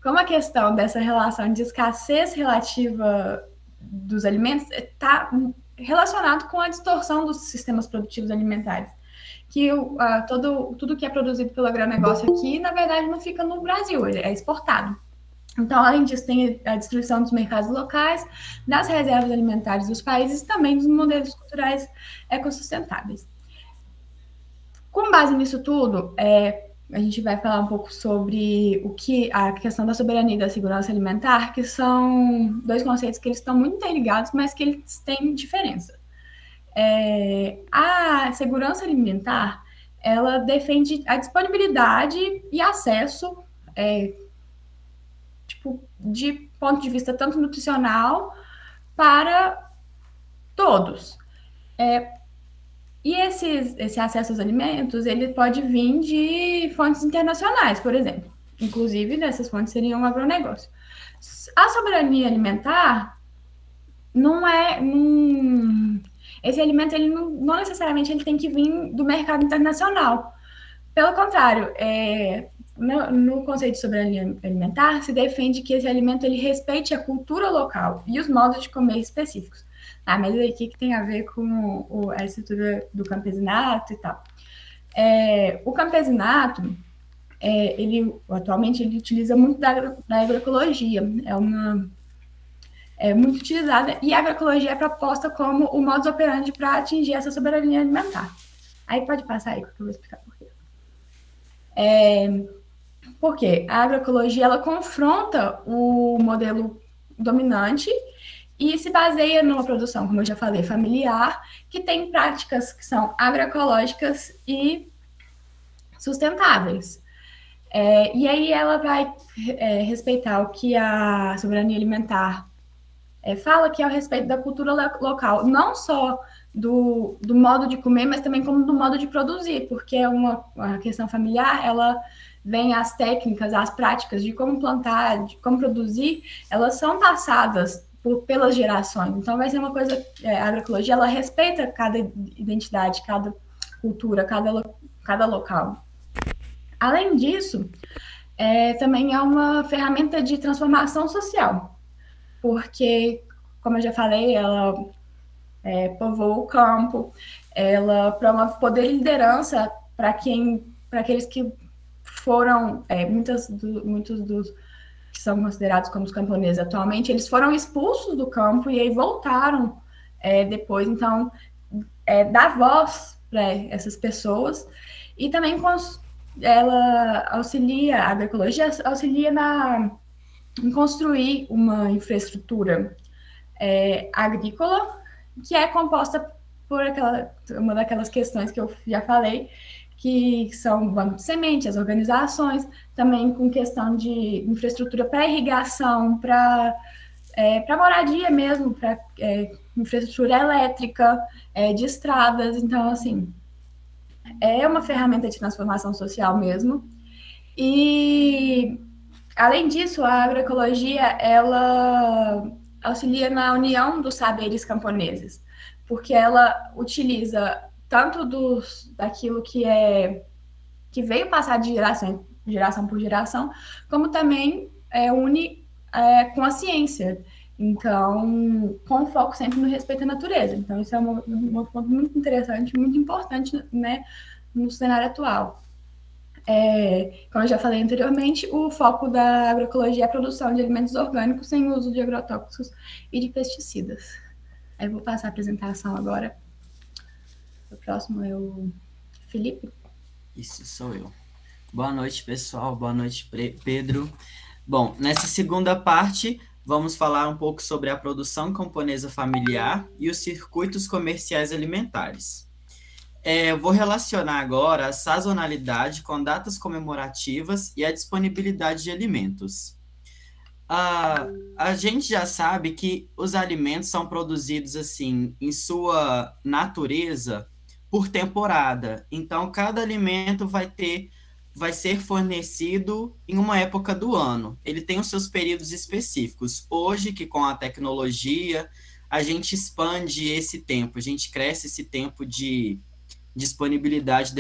Speaker 8: como a questão dessa relação de escassez relativa dos alimentos está relacionado com a distorção dos sistemas produtivos alimentares, que tudo que é produzido pelo agronegócio aqui, na verdade, não fica no Brasil, ele é exportado. Então, além disso, tem a destruição dos mercados locais, das reservas alimentares dos países e também dos modelos culturais ecossustentáveis. Com base nisso tudo, a gente vai falar um pouco sobre a questão da soberania e da segurança alimentar, que são dois conceitos que eles estão muito interligados, mas que eles têm diferença. A segurança alimentar, ela defende a disponibilidade e acesso, de ponto de vista tanto nutricional para todos. E esse acesso aos alimentos, ele pode vir de fontes internacionais, por exemplo. Inclusive, dessas fontes seriam um agronegócio. A soberania alimentar não é... esse alimento, ele não necessariamente ele tem que vir do mercado internacional. Pelo contrário, no conceito de soberania alimentar, se defende que esse alimento ele respeite a cultura local e os modos de comer específicos. Ah, mas aí o que tem a ver com a estrutura do campesinato e tal? O campesinato, atualmente, ele utiliza muito da agroecologia. É muito utilizada, e a agroecologia é proposta como o modus operandi para atingir essa soberania alimentar. Aí pode passar aí, que eu vou explicar por quê. Porque a agroecologia, ela confronta o modelo dominante e se baseia numa produção, como eu já falei, familiar, que tem práticas que são agroecológicas e sustentáveis. E aí ela vai respeitar o que a soberania alimentar fala, que é o respeito da cultura local, não só do modo de comer, mas também como do modo de produzir, porque a questão familiar, ela vem as técnicas, as práticas de como plantar, de como produzir, elas são passadas pelas gerações. Então, vai ser uma coisa, a agroecologia, ela respeita cada identidade, cada cultura, cada local. Além disso, também é uma ferramenta de transformação social, porque, como eu já falei, ela povoa o campo, ela promove poder e liderança para aqueles que foram, muitos dos que são considerados como os camponeses atualmente, eles foram expulsos do campo e aí voltaram depois. Então, dá voz para essas pessoas e também ela auxilia, a agroecologia auxilia em construir uma infraestrutura agrícola que é composta por uma daquelas questões que eu já falei, que são o banco de semente, as organizações, também com questão de infraestrutura para irrigação, para moradia mesmo, para infraestrutura elétrica, de estradas. Então, assim, é uma ferramenta de transformação social mesmo. E, além disso, a agroecologia, ela auxilia na união dos saberes camponeses, porque ela utiliza tanto daquilo que veio passar de geração por geração, como também une com a ciência. Então, com foco sempre no respeito à natureza. Então, isso é um ponto muito interessante, muito importante, né, no cenário atual. Como eu já falei anteriormente, o foco da agroecologia é a produção de alimentos orgânicos sem uso de agrotóxicos e de pesticidas. Aí eu vou passar a apresentação agora. O próximo é o Felipe.
Speaker 9: Isso, sou eu. Boa noite, pessoal. Boa noite, Pedro. Bom, nessa segunda parte, vamos falar um pouco sobre a produção camponesa familiar e os circuitos comerciais alimentares. Eu vou relacionar agora a sazonalidade com datas comemorativas e a disponibilidade de alimentos. A gente já sabe que os alimentos são produzidos assim, em sua natureza, por temporada. Então, cada alimento vai ser fornecido em uma época do ano. Ele tem os seus períodos específicos. Hoje, que com a tecnologia, a gente expande esse tempo, a gente cresce esse tempo de disponibilidade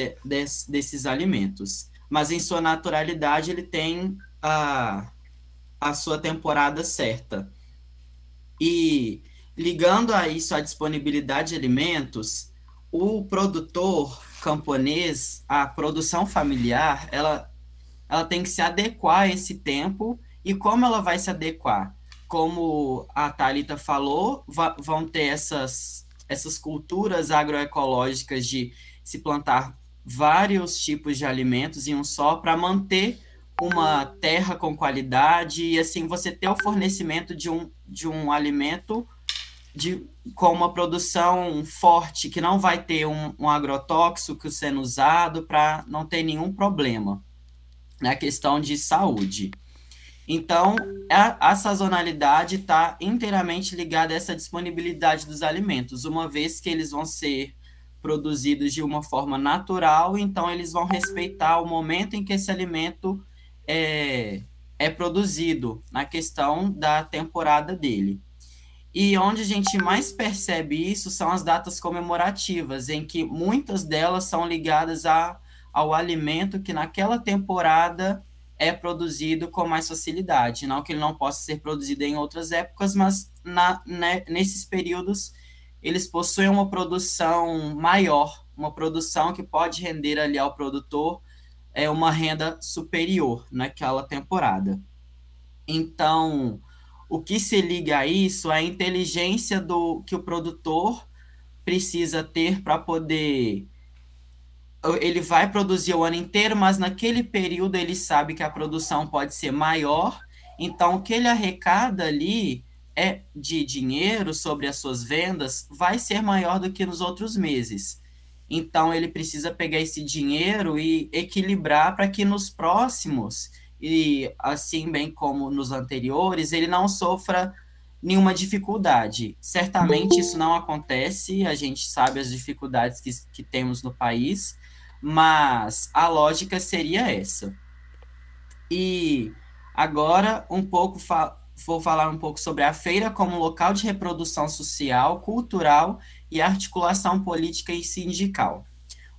Speaker 9: desses alimentos. Mas, em sua naturalidade, ele tem a sua temporada certa. E, ligando a isso a disponibilidade de alimentos, o produtor camponês, a produção familiar, ela tem que se adequar a esse tempo. E como ela vai se adequar? Como a Thalita falou, vão ter essas culturas agroecológicas de se plantar vários tipos de alimentos em um só para manter uma terra com qualidade e assim você ter o fornecimento de um alimento com uma produção forte, que não vai ter um agrotóxico sendo usado para não ter nenhum problema na questão de saúde. Então, a sazonalidade está inteiramente ligada a essa disponibilidade dos alimentos, uma vez que eles vão ser produzidos de uma forma natural, então eles vão respeitar o momento em que esse alimento é produzido, na questão da temporada dele. E onde a gente mais percebe isso são as datas comemorativas, em que muitas delas são ligadas ao alimento que naquela temporada é produzido com mais facilidade. Não que ele não possa ser produzido em outras épocas, mas nesses períodos eles possuem uma produção maior, uma produção que pode render ali ao produtor uma renda superior naquela temporada. Então, o que se liga a isso é a inteligência que o produtor precisa ter para poder... Ele vai produzir o ano inteiro, mas naquele período ele sabe que a produção pode ser maior, então o que ele arrecada ali de dinheiro sobre as suas vendas vai ser maior do que nos outros meses. Então ele precisa pegar esse dinheiro e equilibrar para que nos próximos, e assim bem como nos anteriores, ele não sofra nenhuma dificuldade. Certamente isso não acontece, a gente sabe as dificuldades que temos no país, mas a lógica seria essa. E agora vou falar um pouco sobre a feira como local de reprodução social, cultural e articulação política e sindical.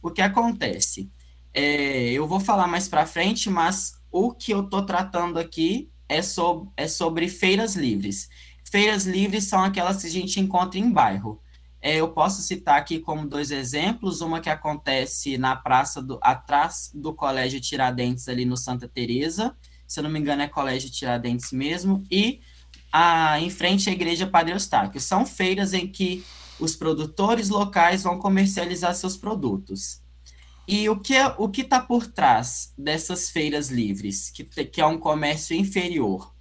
Speaker 9: O que acontece? Eu vou falar mais para frente, mas o que eu estou tratando aqui é sobre feiras livres. Feiras livres são aquelas que a gente encontra em bairro. Eu posso citar aqui como 2 exemplos, uma que acontece na praça atrás do Colégio Tiradentes, ali no Santa Teresa, se eu não me engano é Colégio Tiradentes mesmo, e em frente à Igreja Padre Eustáquio. São feiras em que os produtores locais vão comercializar seus produtos. E o que está por trás dessas feiras livres, que é um comércio inferior?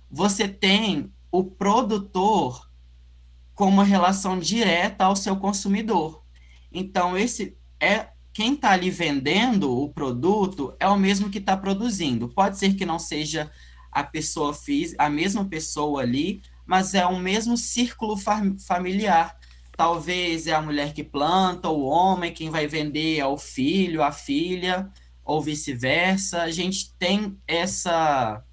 Speaker 9: Você tem o produtor com uma relação direta ao seu consumidor. Então, quem está ali vendendo o produto é o mesmo que está produzindo. Pode ser que não seja a mesma pessoa ali, mas é o mesmo círculo familiar. Talvez é a mulher que planta, o homem, quem vai vender é o filho, a filha, ou vice-versa. A gente tem essa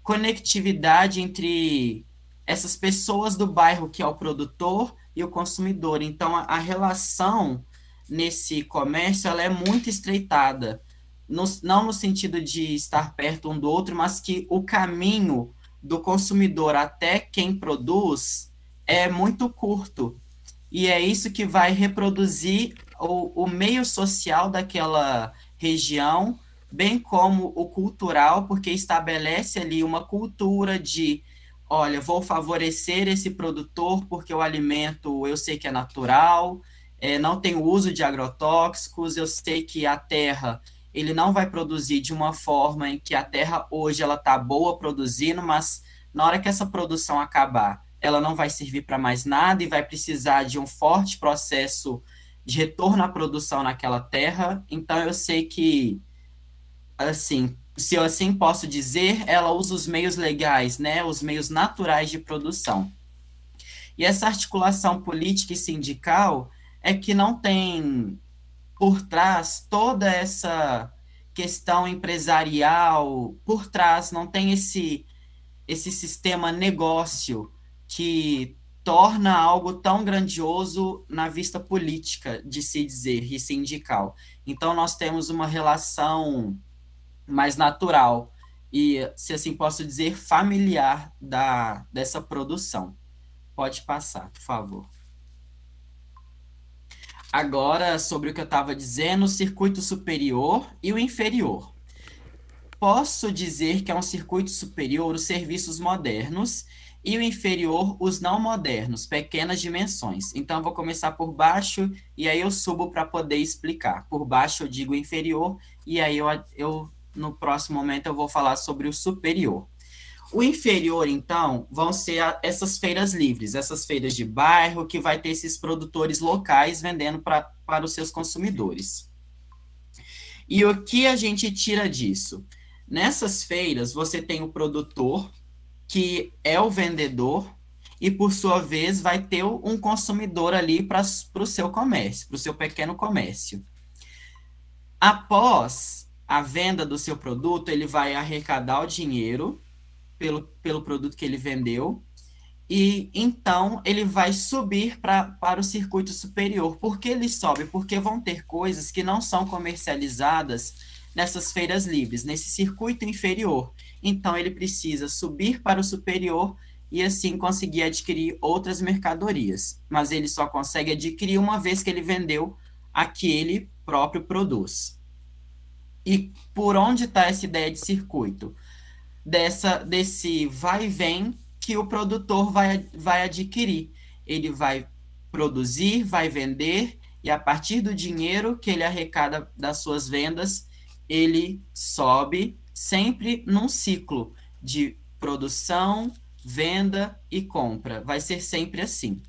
Speaker 9: conectividade entre essas pessoas do bairro, que é o produtor e o consumidor. Então, a relação nesse comércio ela é muito estreitada, não no sentido de estar perto um do outro, mas que o caminho do consumidor até quem produz é muito curto. E é isso que vai reproduzir o meio social daquela região, bem como o cultural, porque estabelece ali uma cultura de: olha, vou favorecer esse produtor porque o alimento eu sei que é natural, não tem o uso de agrotóxicos, eu sei que a terra, ele não vai produzir de uma forma em que a terra hoje ela está boa produzindo, mas na hora que essa produção acabar, ela não vai servir para mais nada e vai precisar de um forte processo de retorno à produção naquela terra. Então eu sei que, assim, se eu assim posso dizer, ela usa os meios legais, né, os meios naturais de produção. E essa articulação política e sindical é que não tem por trás toda essa questão empresarial, por trás não tem esse sistema negócio que torna algo tão grandioso na vista política, de se dizer, e sindical. Então nós temos uma relação mais natural e, se assim posso dizer, familiar dessa produção. Pode passar, por favor. Agora, sobre o que eu estava dizendo, o circuito superior e o inferior. Posso dizer que é um circuito superior os serviços modernos e o inferior os não modernos, pequenas dimensões. Então, eu vou começar por baixo e aí eu subo para poder explicar. Por baixo eu digo inferior e aí eu no próximo momento eu vou falar sobre o superior. O inferior, então, vão ser essas feiras livres, essas feiras de bairro, que vai ter esses produtores locais vendendo para os seus consumidores. E o que a gente tira disso? Nessas feiras, você tem o produtor, que é o vendedor, e, por sua vez, vai ter um consumidor ali para o seu comércio, para o seu pequeno comércio. Após a venda do seu produto, ele vai arrecadar o dinheiro pelo produto que ele vendeu, e então ele vai subir para o circuito superior. Por que ele sobe? Porque vão ter coisas que não são comercializadas nessas feiras livres, nesse circuito inferior. Então ele precisa subir para o superior e assim conseguir adquirir outras mercadorias. Mas ele só consegue adquirir uma vez que ele vendeu a que ele próprio produz. E por onde está essa ideia de circuito? Desse vai e vem que o produtor vai adquirir. Ele vai produzir, vai vender, e a partir do dinheiro que ele arrecada das suas vendas, ele sobe sempre num ciclo de produção, venda e compra. Vai ser sempre assim.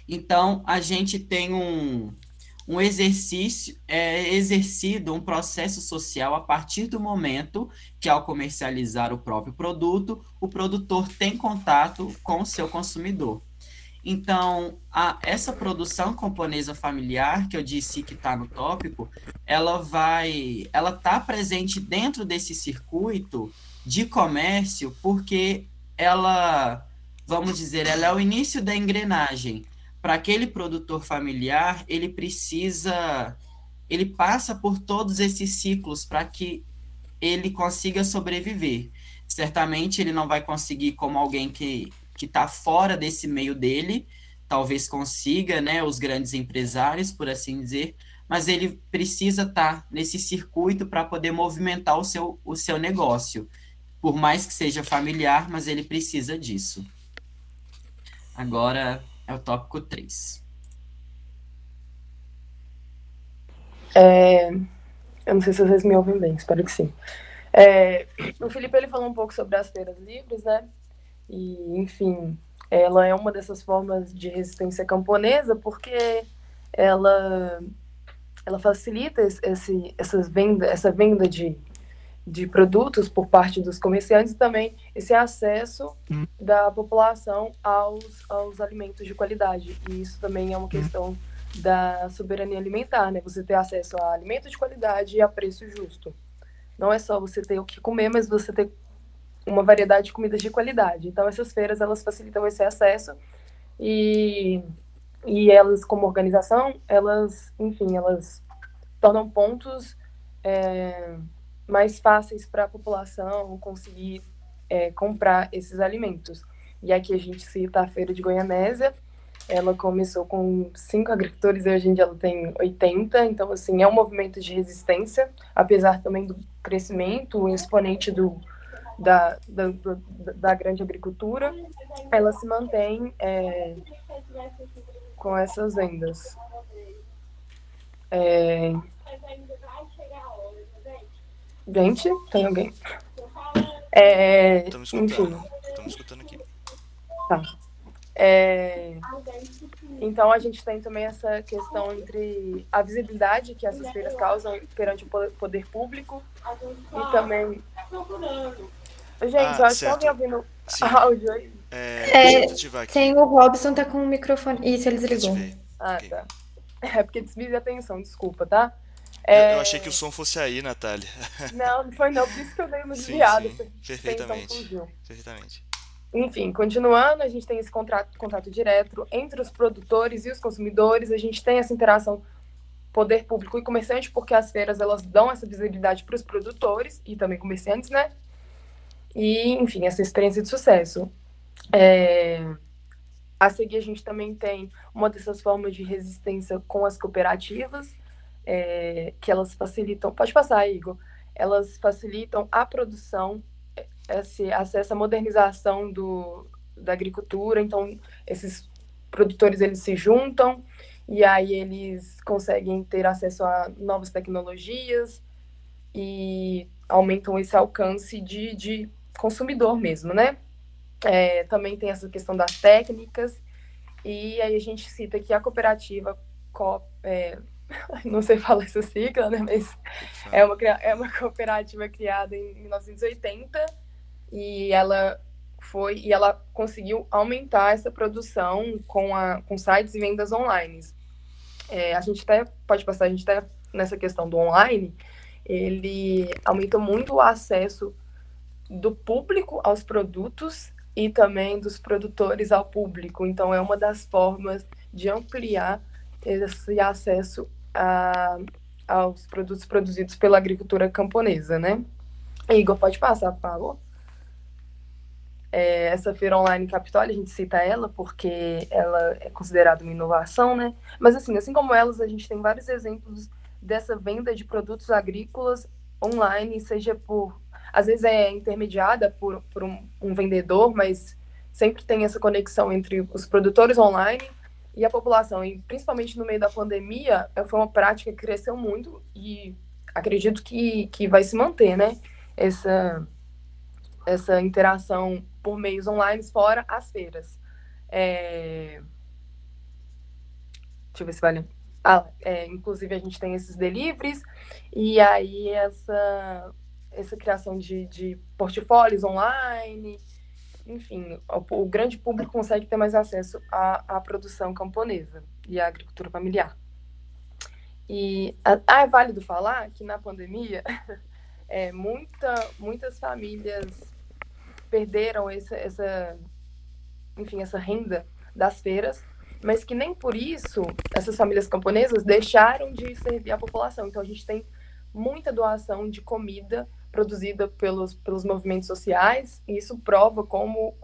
Speaker 9: Então, a gente tem um exercício, exercido um processo social a partir do momento que, ao comercializar o próprio produto, o produtor tem contato com o seu consumidor. Então, essa produção camponesa familiar, que eu disse que está no tópico, ela está presente dentro desse circuito de comércio, porque ela, vamos dizer, ela é o início da engrenagem. Para aquele produtor familiar, ele passa por todos esses ciclos para que ele consiga sobreviver. Certamente ele não vai conseguir como alguém que está fora desse meio dele, talvez consiga, né, os grandes empresários, por assim dizer, mas ele precisa estar nesse circuito para poder movimentar o seu negócio. Por mais que seja familiar, mas ele precisa disso. Agora é o tópico 3.
Speaker 10: Eu não sei se vocês me ouvem bem, espero que sim. O Felipe ele falou um pouco sobre as feiras livres, né? E, enfim, ela é uma dessas formas de resistência camponesa porque ela facilita essa venda de produtos por parte dos comerciantes e também esse acesso da população aos alimentos de qualidade. E isso também é uma questão da soberania alimentar, né? Você ter acesso a alimentos de qualidade e a preço justo. Não é só você ter o que comer, mas você ter uma variedade de comidas de qualidade. Então, essas feiras, elas facilitam esse acesso e elas, como organização, elas tornam pontos mais fáceis para a população conseguir comprar esses alimentos. E aqui a gente cita a Feira de Goianésia. Ela começou com 5 agricultores e hoje em dia ela tem 80. Então, assim, é um movimento de resistência, apesar também do crescimento exponente da grande agricultura, ela se mantém com essas vendas. Gente, tem alguém?
Speaker 6: Estamos escutando.
Speaker 10: Enfim.
Speaker 6: Estamos escutando aqui.
Speaker 10: Tá. Então, a gente tem também essa questão entre a visibilidade que essas feiras causam perante o poder público e também... Gente, eu acho que alguém ouvindo áudio aí.
Speaker 11: Tem o Robson, tá com o microfone. Isso, ele desligou.
Speaker 10: Okay. Tá. É porque desvia a atenção, desculpa, tá?
Speaker 6: Eu achei que o som fosse aí, Natália.
Speaker 10: Não foi não, por isso que eu dei uma desviada.
Speaker 6: Sim, perfeitamente.
Speaker 10: Enfim, continuando, a gente tem esse contato direto entre os produtores e os consumidores, a gente tem essa interação poder público e comerciante, porque as feiras, elas dão essa visibilidade para os produtores e também comerciantes, né? E, enfim, essa experiência de sucesso. A seguir, a gente também tem uma dessas formas de resistência com as cooperativas, que elas facilitam... Pode passar, Igor. Elas facilitam a produção, esse acesso à modernização da agricultura. Então, esses produtores, eles se juntam e aí eles conseguem ter acesso a novas tecnologias e aumentam esse alcance de consumidor mesmo, né? Também tem essa questão das técnicas, e aí a gente cita aqui a cooperativa, não sei falar essa sigla, né? Mas é uma cooperativa criada em 1980, e ela e ela conseguiu aumentar essa produção com sites e vendas online. A gente até pode passar, a gente até nessa questão do online, ele aumenta muito o acesso do público aos produtos e também dos produtores ao público. Então, é uma das formas de ampliar esse acesso aos produtos produzidos pela agricultura camponesa, né? Igor, pode passar, por favor? Essa feira online Capitólio, a gente cita ela porque ela é considerada uma inovação, né? Mas, assim como elas, a gente tem vários exemplos dessa venda de produtos agrícolas online, seja às vezes é intermediada por um vendedor, mas sempre tem essa conexão entre os produtores online e a população. E, principalmente no meio da pandemia, foi uma prática que cresceu muito e acredito que vai se manter, né? Essa interação por meios online, fora as feiras. Deixa eu ver se vale. Inclusive, a gente tem esses deliveries, e aí essa criação de portfólios online, enfim, o grande público consegue ter mais acesso à produção camponesa e à agricultura familiar. E é válido falar que na pandemia muitas famílias perderam essa renda das feiras, mas que nem por isso essas famílias camponesas deixaram de servir a população. Então, a gente tem muita doação de comida produzida pelos movimentos sociais, e isso prova como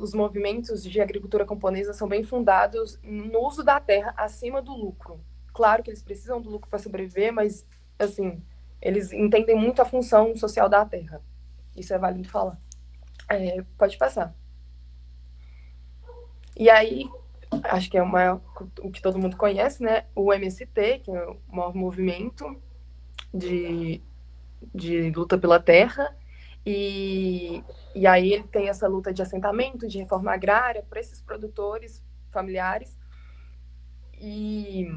Speaker 10: os movimentos de agricultura camponesa são bem fundados no uso da terra acima do lucro. Claro que eles precisam do lucro para sobreviver, mas, assim, eles entendem muito a função social da terra. Isso é válido falar. Pode passar. E aí, acho que é o que todo mundo conhece, né? O MST, que é o maior movimento de luta pela terra. E aí ele tem essa luta de assentamento, de reforma agrária para esses produtores familiares. E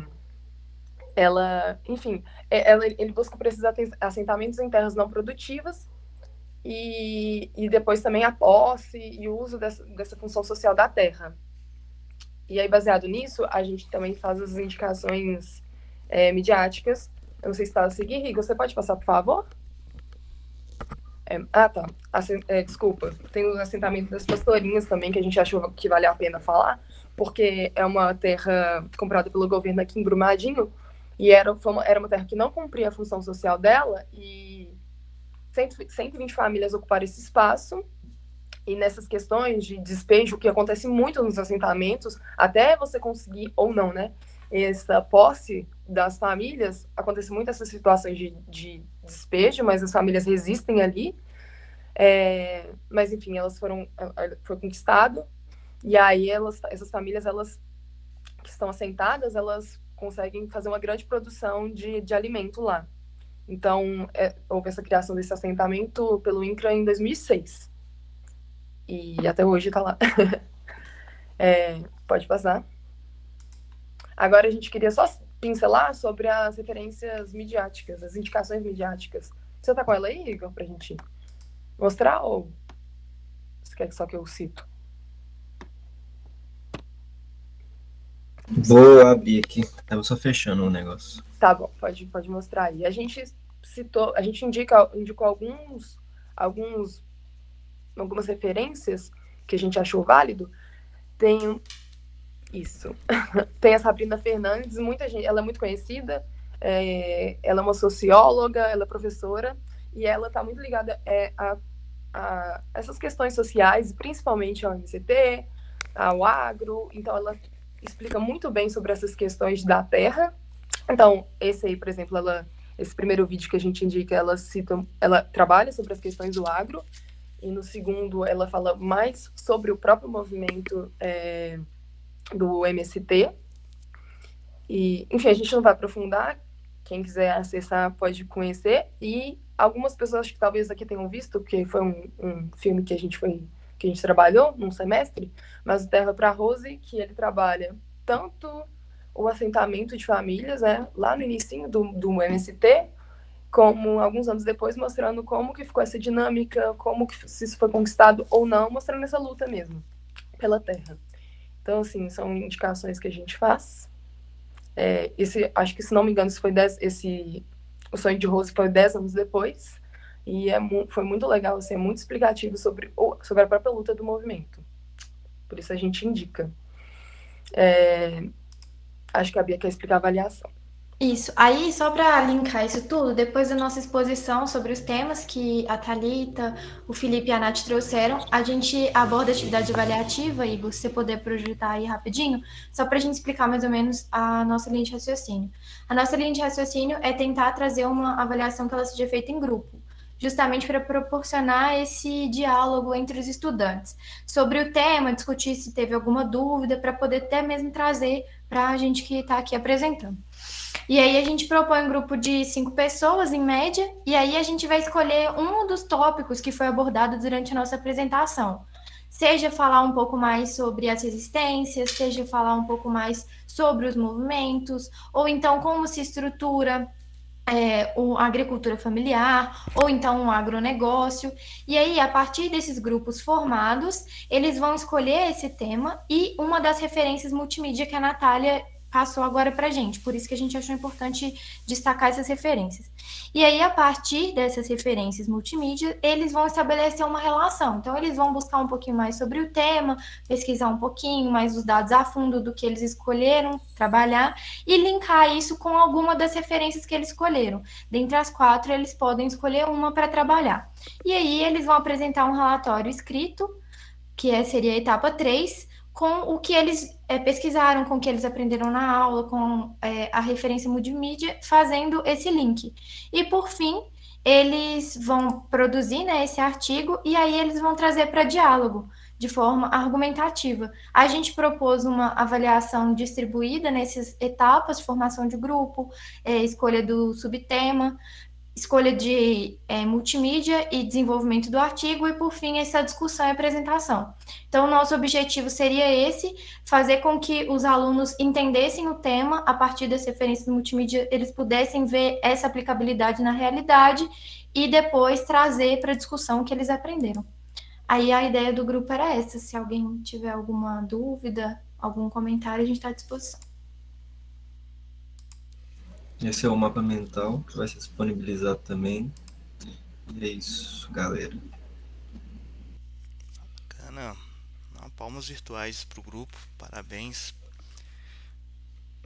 Speaker 10: ele busca por esses assentamentos em terras não produtivas e depois também a posse e o uso dessa função social da terra. E aí, baseado nisso, a gente também faz as indicações midiáticas. Eu não sei se está a seguir, Rigo. Você pode passar, por favor? Tá. Desculpa. Tem o assentamento das pastorinhas também, que a gente achou que vale a pena falar, porque é uma terra comprada pelo governo aqui em Brumadinho, e era uma terra que não cumpria a função social dela, e 120 famílias ocuparam esse espaço. E nessas questões de despejo, que acontece muito nos assentamentos, até você conseguir ou não, né, essa posse das famílias, acontece muito essas situações de despejo, mas as famílias resistem ali. Mas, enfim, foi conquistado. E aí, essas famílias, que estão assentadas, elas conseguem fazer uma grande produção de alimento lá. Então, houve essa criação desse assentamento pelo INCRA em 2006. E até hoje está lá. Pode passar. Agora a gente queria só pincelar sobre as referências midiáticas, as indicações midiáticas. Você está com ela aí, Igor, para a gente mostrar, ou você quer só que eu cito?
Speaker 7: Vou abrir aqui, estava só fechando o negócio.
Speaker 10: Tá bom, pode mostrar aí. A gente indicou algumas referências que a gente achou válido. Tem isso. Tem a Sabrina Fernandes, muita gente, ela é muito conhecida, ela é uma socióloga, ela é professora, e ela está muito ligada a essas questões sociais, principalmente ao MCT, ao agro. Então, ela explica muito bem sobre essas questões da terra. Então, esse aí, por exemplo, esse primeiro vídeo que a gente indica, ela trabalha sobre as questões do agro, e no segundo ela fala mais sobre o próprio movimento do MST. E, enfim, a gente não vai aprofundar. Quem quiser acessar pode conhecer. E algumas pessoas, acho que talvez aqui tenham visto, porque foi um filme que a gente trabalhou num semestre, mas o Terra para Rose, que ele trabalha tanto o assentamento de famílias, né, lá no início do MST, como alguns anos depois, mostrando como que ficou essa dinâmica, como que se isso foi conquistado ou não, mostrando essa luta mesmo pela terra. Então, assim, são indicações que a gente faz. Acho que, se não me engano, o Sonho de Rose foi 10 anos depois, e foi muito legal, assim, é muito explicativo sobre a própria luta do movimento. Por isso a gente indica. Acho que a Bia quer explicar a avaliação.
Speaker 8: Isso. Aí, só para linkar isso tudo, depois da nossa exposição sobre os temas que a Thalita, o Felipe e a Nath trouxeram, a gente aborda a atividade avaliativa, Igor, se você puder projetar aí rapidinho, só para a gente explicar mais ou menos a nossa linha de raciocínio. A nossa linha de raciocínio é tentar trazer uma avaliação que ela seja feita em grupo, justamente para proporcionar esse diálogo entre os estudantes. Sobre o tema, discutir se teve alguma dúvida, para poder até mesmo trazer para a gente que está aqui apresentando. E aí a gente propõe um grupo de 5 pessoas, em média, e aí a gente vai escolher um dos tópicos que foi abordado durante a nossa apresentação. Seja falar um pouco mais sobre as resistências, seja falar um pouco mais sobre os movimentos, ou então como se estrutura a agricultura familiar, ou então um agronegócio. E aí, a partir desses grupos formados, eles vão escolher esse tema e uma das referências multimídia que a Natália passou agora para a gente, por isso que a gente achou importante destacar essas referências. E aí, a partir dessas referências multimídia, eles vão estabelecer uma relação. Então, eles vão buscar um pouquinho mais sobre o tema, pesquisar um pouquinho mais os dados a fundo do que eles escolheram trabalhar e linkar isso com alguma das referências que eles escolheram. Dentre as 4, eles podem escolher uma para trabalhar. E aí, eles vão apresentar um relatório escrito, que seria a etapa 3, com o que eles pesquisaram, com o que eles aprenderam na aula, com a referência multimídia, fazendo esse link. E, por fim, eles vão produzir, né, esse artigo e aí eles vão trazer para diálogo, de forma argumentativa. A gente propôs uma avaliação distribuída nessas etapas de formação de grupo, escolha do subtema, escolha de multimídia e desenvolvimento do artigo e, por fim, essa discussão e apresentação. Então, o nosso objetivo seria esse, fazer com que os alunos entendessem o tema, a partir das referências multimídia, eles pudessem ver essa aplicabilidade na realidade e depois trazer para a discussão o que eles aprenderam. Aí, a ideia do grupo era essa. Se alguém tiver alguma dúvida, algum comentário, a gente está à disposição.
Speaker 7: Esse é o mapa mental, que vai ser disponibilizado também. E é isso, galera.
Speaker 6: Bacana. Palmas virtuais para o grupo. Parabéns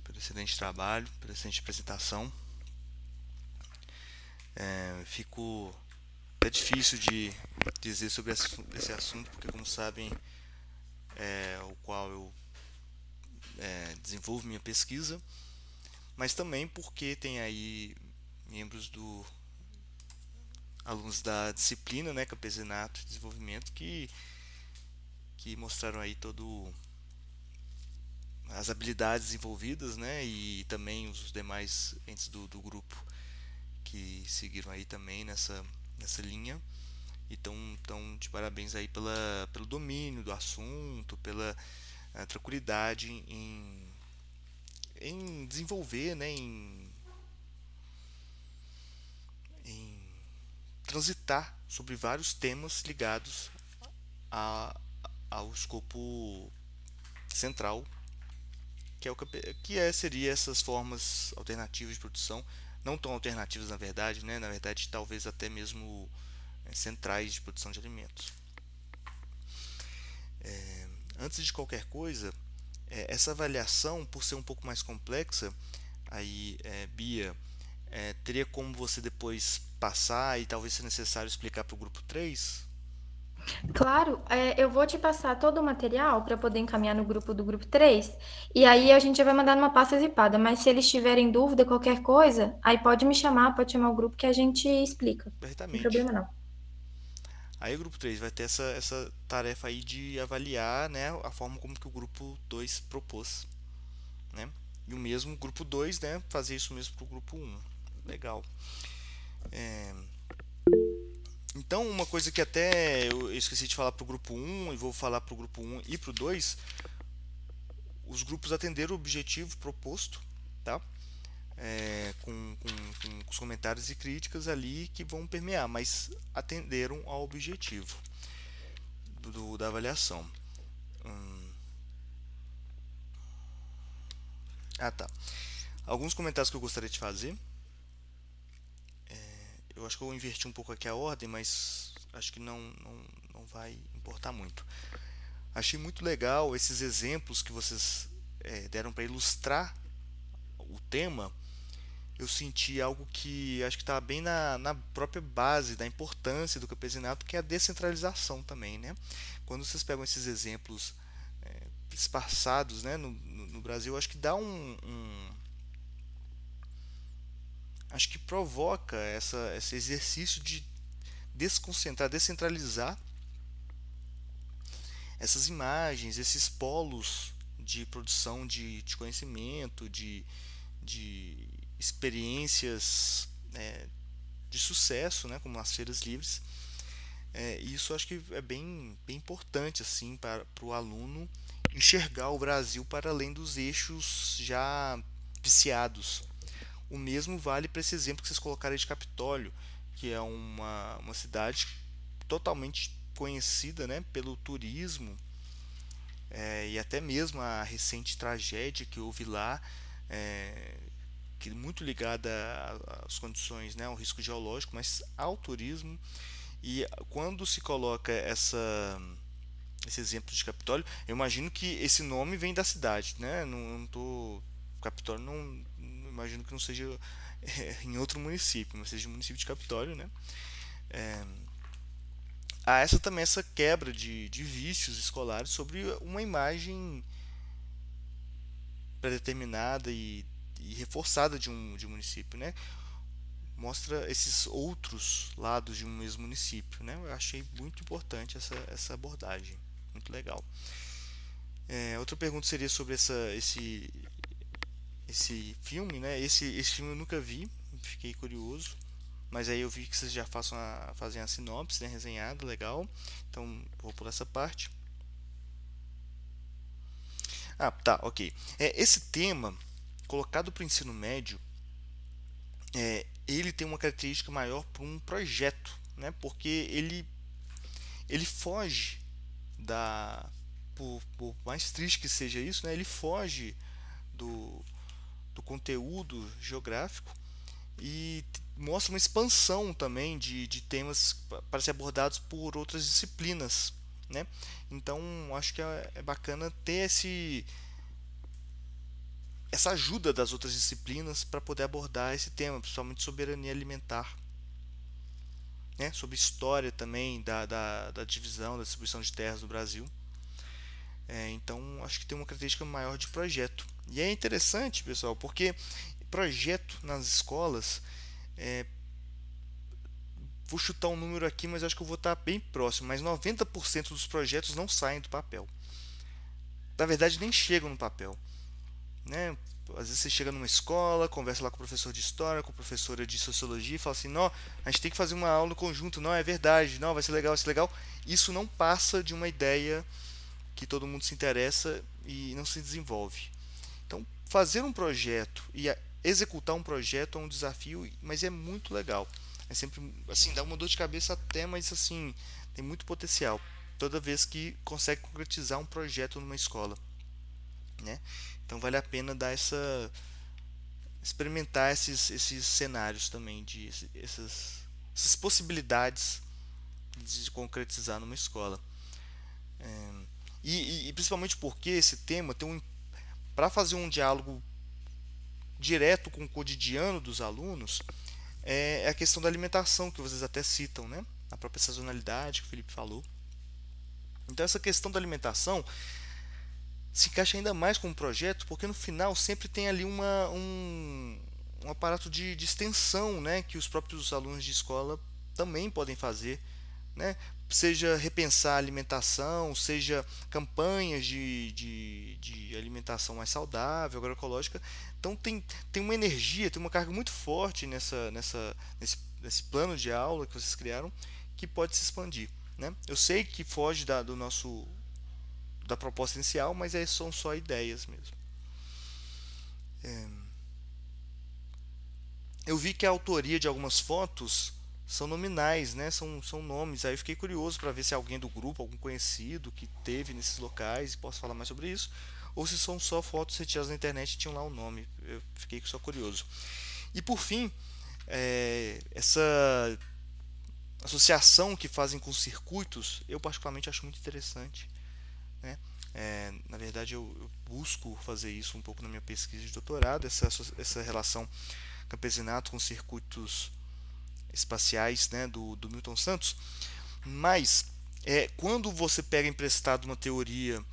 Speaker 6: pelo excelente trabalho, pela excelente apresentação. É difícil de dizer sobre esse assunto, porque, como sabem, é o qual eu desenvolvo minha pesquisa, mas também porque tem aí membros alunos da disciplina, né, Campesinato e Desenvolvimento, que mostraram aí as habilidades envolvidas, né, e também os demais entes do grupo que seguiram aí também nessa linha. Então, de parabéns aí pelo domínio do assunto, pela tranquilidade em desenvolver, né, em transitar sobre vários temas ligados ao escopo central, seria essas formas alternativas de produção, não tão alternativas na verdade, né, na verdade talvez até mesmo centrais de produção de alimentos. Antes de qualquer coisa, essa avaliação, por ser um pouco mais complexa, aí, Bia, teria como você depois passar e talvez se necessário explicar para o grupo 3?
Speaker 8: Claro, eu vou te passar todo o material para poder encaminhar no grupo do grupo 3, e aí a gente já vai mandar numa pasta zipada, mas se eles tiverem dúvida, qualquer coisa, aí pode chamar o grupo que a gente explica.
Speaker 6: Perfeitamente.
Speaker 8: Não tem problema não.
Speaker 6: Aí o grupo 3 vai ter essa tarefa aí de avaliar, né, a forma como que o grupo 2 propôs, né? E o mesmo grupo 2, né, fazer isso mesmo para o grupo 1. Legal. Então, uma coisa que até eu esqueci de falar para o grupo 1 e vou falar para o grupo 1 e para o 2, os grupos atenderam o objetivo proposto, tá? com os comentários e críticas ali que vão permear, mas atenderam ao objetivo da avaliação. Tá. Alguns comentários que eu gostaria de fazer. Eu acho que eu inverti um pouco aqui a ordem, mas acho que não vai importar muito. Achei muito legal esses exemplos que vocês deram para ilustrar o tema. Eu senti algo que acho que está bem na própria base da importância do campesinato, que é a descentralização também, né? Quando vocês pegam esses exemplos esparçados, né, no Brasil, acho que dá acho que provoca esse exercício de desconcentrar, descentralizar essas imagens, esses polos de produção de conhecimento, de experiências de sucesso, né, como as feiras livres. Isso acho que é bem importante assim, para o aluno enxergar o Brasil para além dos eixos já viciados. O mesmo vale para esse exemplo que vocês colocaram aí de Capitólio, que é uma cidade totalmente conhecida, né, pelo turismo, e até mesmo a recente tragédia que houve lá, que é muito ligada às condições, né, ao risco geológico, mas ao turismo. E quando se coloca esse exemplo de Capitólio, eu imagino que esse nome vem da cidade, né? Capitólio não imagino que não seja em outro município, mas seja o município de Capitólio, né? Há essa quebra de vícios escolares sobre uma imagem predeterminada e reforçada de um município, né? Mostra esses outros lados de um mesmo município, né? Eu achei muito importante essa abordagem, muito legal. Outra pergunta seria sobre esse filme, né? Esse filme eu nunca vi, fiquei curioso, mas aí eu vi que vocês já fazem a sinopse, né? Resenhado, legal. Então vou por essa parte. Tá, ok. Esse tema colocado para o ensino médio, ele tem uma característica maior para um projeto, né? Porque ele foge por mais triste que seja isso, né? Ele foge do conteúdo geográfico e mostra uma expansão também de temas para ser abordados por outras disciplinas, né? Então acho que é bacana ter essa ajuda das outras disciplinas para poder abordar esse tema, principalmente soberania alimentar, né? Sobre história também da divisão, da distribuição de terras do Brasil. Então acho que tem uma característica maior de projeto. E é interessante, pessoal, porque projeto nas escolas, vou chutar um número aqui, mas acho que eu vou estar bem próximo, mas 90% dos projetos não saem do papel. Na verdade, nem chegam no papel, né? Às vezes você chega numa escola, conversa lá com o professor de história, com a professora de sociologia e fala assim: não, a gente tem que fazer uma aula no conjunto, não, é verdade, não, vai ser legal, vai ser legal. Isso não passa de uma ideia que todo mundo se interessa e não se desenvolve. Então, fazer um projeto e executar um projeto é um desafio, mas é muito legal. É sempre assim, dá uma dor de cabeça até, mas assim, tem muito potencial toda vez que consegue concretizar um projeto numa escola, né? Então vale a pena experimentar esses cenários também, essas possibilidades de concretizar numa escola. E principalmente porque esse tema tem para fazer um diálogo direto com o cotidiano dos alunos, é a questão da alimentação, que vocês até citam, né? A própria sazonalidade que o Felipe falou. Então essa questão da alimentação se encaixa ainda mais com o projeto, porque no final sempre tem ali um aparato de extensão, né? Que os próprios alunos de escola também podem fazer, né? Seja repensar a alimentação, seja campanhas de alimentação mais saudável, agroecológica. Então tem uma energia, tem uma carga muito forte nesse plano de aula que vocês criaram, que pode se expandir, né? Eu sei que foge da proposta inicial, mas são só ideias mesmo. eu vi que a autoria de algumas fotos são nominais, né? São nomes. Aí eu fiquei curioso para ver se é alguém do grupo, algum conhecido que teve nesses locais, e posso falar mais sobre isso, ou se são só fotos retiradas na internet e tinham lá o nome. Eu fiquei só curioso. E por fim, essa associação que fazem com circuitos, eu particularmente acho muito interessante, né? Na verdade, eu busco fazer isso um pouco na minha pesquisa de doutorado, essa relação campesinato com circuitos espaciais, né, do Milton Santos. Mas quando você pega emprestado uma teoria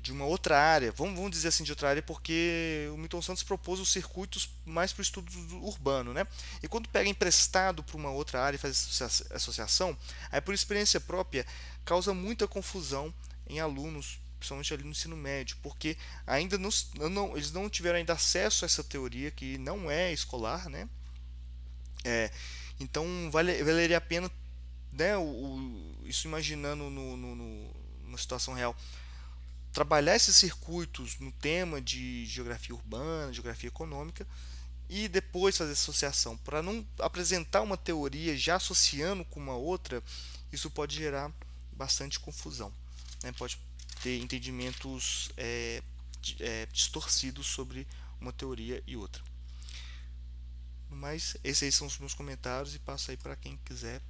Speaker 6: de uma outra área, vamos dizer assim, de outra área, porque o Milton Santos propôs os circuitos mais para o estudo urbano, né? E quando pega emprestado para uma outra área e faz associação, aí por experiência própria causa muita confusão em alunos, principalmente ali no ensino médio, porque ainda eles não tiveram ainda acesso a essa teoria que não é escolar, né? Então valeria a pena, né, isso imaginando numa situação real, trabalhar esses circuitos no tema de geografia urbana, geografia econômica, e depois fazer associação, para não apresentar uma teoria já associando com uma outra. Isso pode gerar bastante confusão, né? Pode ter entendimentos distorcidos sobre uma teoria e outra. Mas esses aí são os meus comentários, e passo aí para quem quiser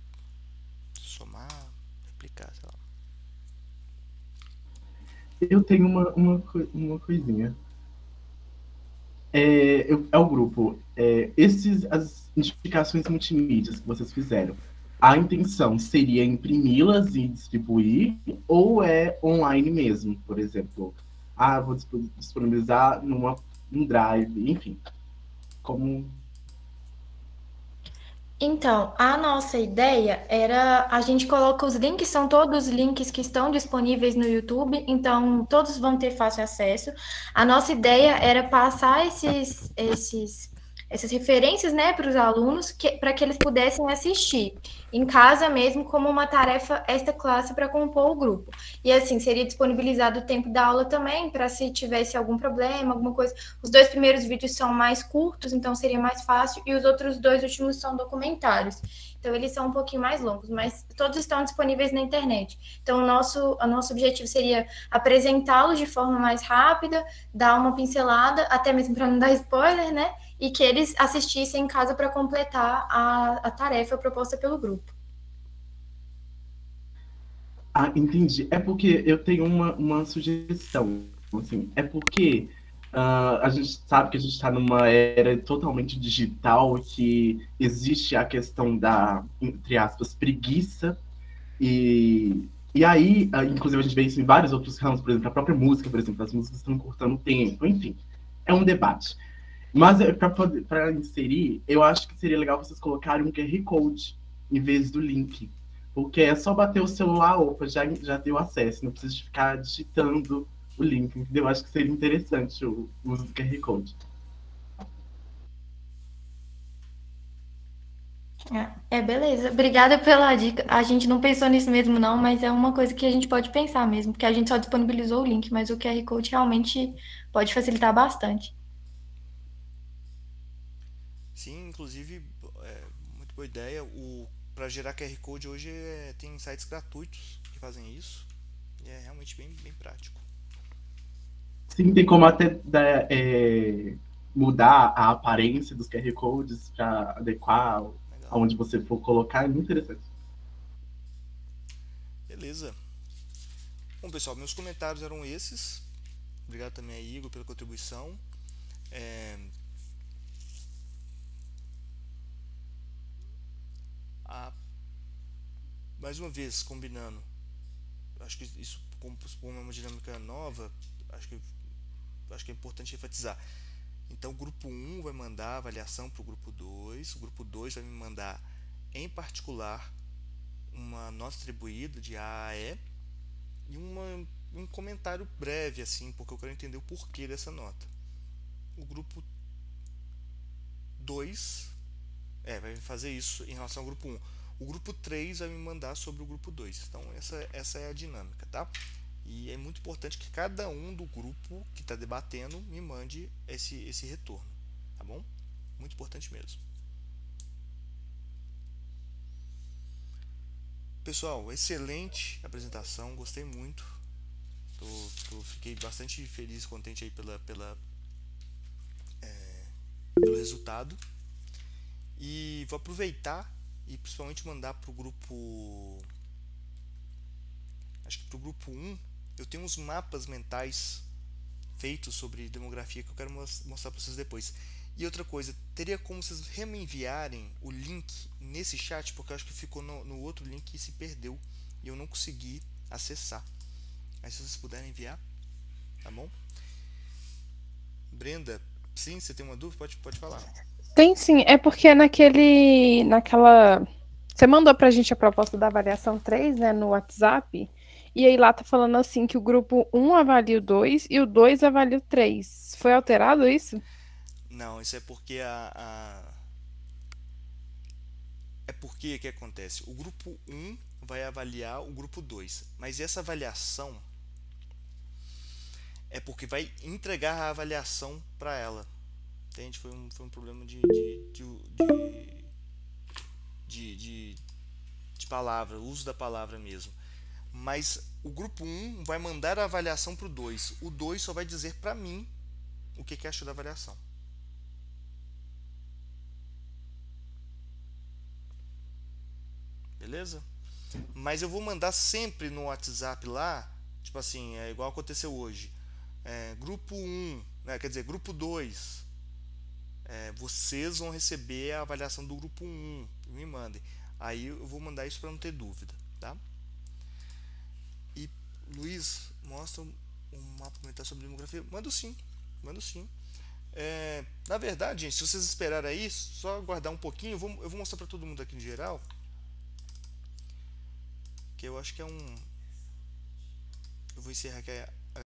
Speaker 6: somar, explicar, sei lá.
Speaker 12: Eu tenho uma coisinha. É o grupo. As indicações multimídias que vocês fizeram, a intenção seria imprimi-las e distribuir, ou é online mesmo? Por exemplo, vou disponibilizar num drive, enfim. Como...
Speaker 8: Então, a nossa ideia era, a gente coloca os links, são todos links que estão disponíveis no YouTube, então todos vão ter fácil acesso. A nossa ideia era passar essas referências, né, para os alunos, para que eles pudessem assistir em casa mesmo, como uma tarefa extra classe para compor o grupo. E assim, seria disponibilizado o tempo da aula também, para se tivesse algum problema, alguma coisa. Os 2 primeiros vídeos são mais curtos, então seria mais fácil, e os outros 2 últimos são documentários. Então, eles são um pouquinho mais longos, mas todos estão disponíveis na internet. Então, o nosso objetivo seria apresentá-los de forma mais rápida, dar uma pincelada, até mesmo para não dar spoiler, né? E que eles assistissem em casa para completar a tarefa proposta pelo grupo.
Speaker 12: Entendi. É porque eu tenho uma sugestão. Assim, é porque a gente sabe que a gente está numa era totalmente digital, que existe a questão da, entre aspas, preguiça. E aí, inclusive, a gente vê isso em vários outros ramos, por exemplo, a própria música, por exemplo, as músicas estão encurtando o tempo, enfim. É um debate. Mas para inserir, eu acho que seria legal vocês colocarem um QR Code em vez do link. Porque é só bater o celular, opa, já deu acesso, não precisa ficar digitando o link, entendeu? Acho que seria interessante o uso do QR Code.
Speaker 8: Beleza. Obrigada pela dica. A gente não pensou nisso mesmo, não, mas é uma coisa que a gente pode pensar mesmo, porque a gente só disponibilizou o link, mas o QR Code realmente pode facilitar bastante.
Speaker 6: Sim, inclusive, muito boa ideia. Para gerar QR Code hoje tem sites gratuitos que fazem isso, e é realmente bem prático.
Speaker 12: Sim, tem como até mudar a aparência dos QR Codes para adequar aonde você for colocar, é muito interessante.
Speaker 6: Beleza. Bom, pessoal, meus comentários eram esses. Obrigado também a Igor pela contribuição. Mais uma vez, combinando, acho que isso, como uma dinâmica nova, acho que é importante enfatizar. Então, o grupo 1 vai mandar a avaliação para o grupo 2, o grupo 2 vai me mandar, em particular, uma nota atribuída de A a E e um comentário breve, assim, porque eu quero entender o porquê dessa nota. O grupo 2 vai fazer isso em relação ao grupo 1. O grupo 3 vai me mandar sobre o grupo 2. Então, essa é a dinâmica, tá? E é muito importante que cada um do grupo que está debatendo me mande esse retorno, tá bom? muito importante mesmo. Pessoal, excelente apresentação, gostei muito. Fiquei bastante feliz e contente aí pelo resultado. E vou aproveitar e principalmente mandar para o grupo, acho que para o grupo 1, eu tenho uns mapas mentais feitos sobre demografia que eu quero mostrar para vocês depois. E outra coisa, teria como vocês reenviarem o link nesse chat, porque eu acho que ficou no outro link e se perdeu e eu não consegui acessar. Aí se vocês puderem enviar, tá bom? Brenda, sim, você tem uma dúvida? Pode falar.
Speaker 4: Tem sim, é porque naquela... Você mandou pra gente a proposta da avaliação 3, né, no WhatsApp, e aí lá tá falando assim que o grupo 1 avalia o 2 e o 2 avalia o 3. Foi alterado isso?
Speaker 6: Não, isso é porque é porque o que acontece? O grupo 1 vai avaliar o grupo 2, mas essa avaliação é porque vai entregar a avaliação para ela. Entende? Foi um problema de palavra, uso da palavra mesmo. Mas o grupo 1 vai mandar a avaliação para o 2. O 2 só vai dizer para mim o que achou da avaliação. Beleza? Mas eu vou mandar sempre no WhatsApp lá, tipo assim, é igual aconteceu hoje. Grupo 1, né, quer dizer, grupo 2. Vocês vão receber a avaliação do grupo 1. Me mandem. Aí eu vou mandar isso para não ter dúvida, tá? E Luiz, mostra um mapa mental sobre demografia. Mando sim. Na verdade, gente, se vocês esperarem aí, só aguardar um pouquinho, eu vou mostrar para todo mundo aqui em geral. Que eu acho que é um... Eu vou encerrar aqui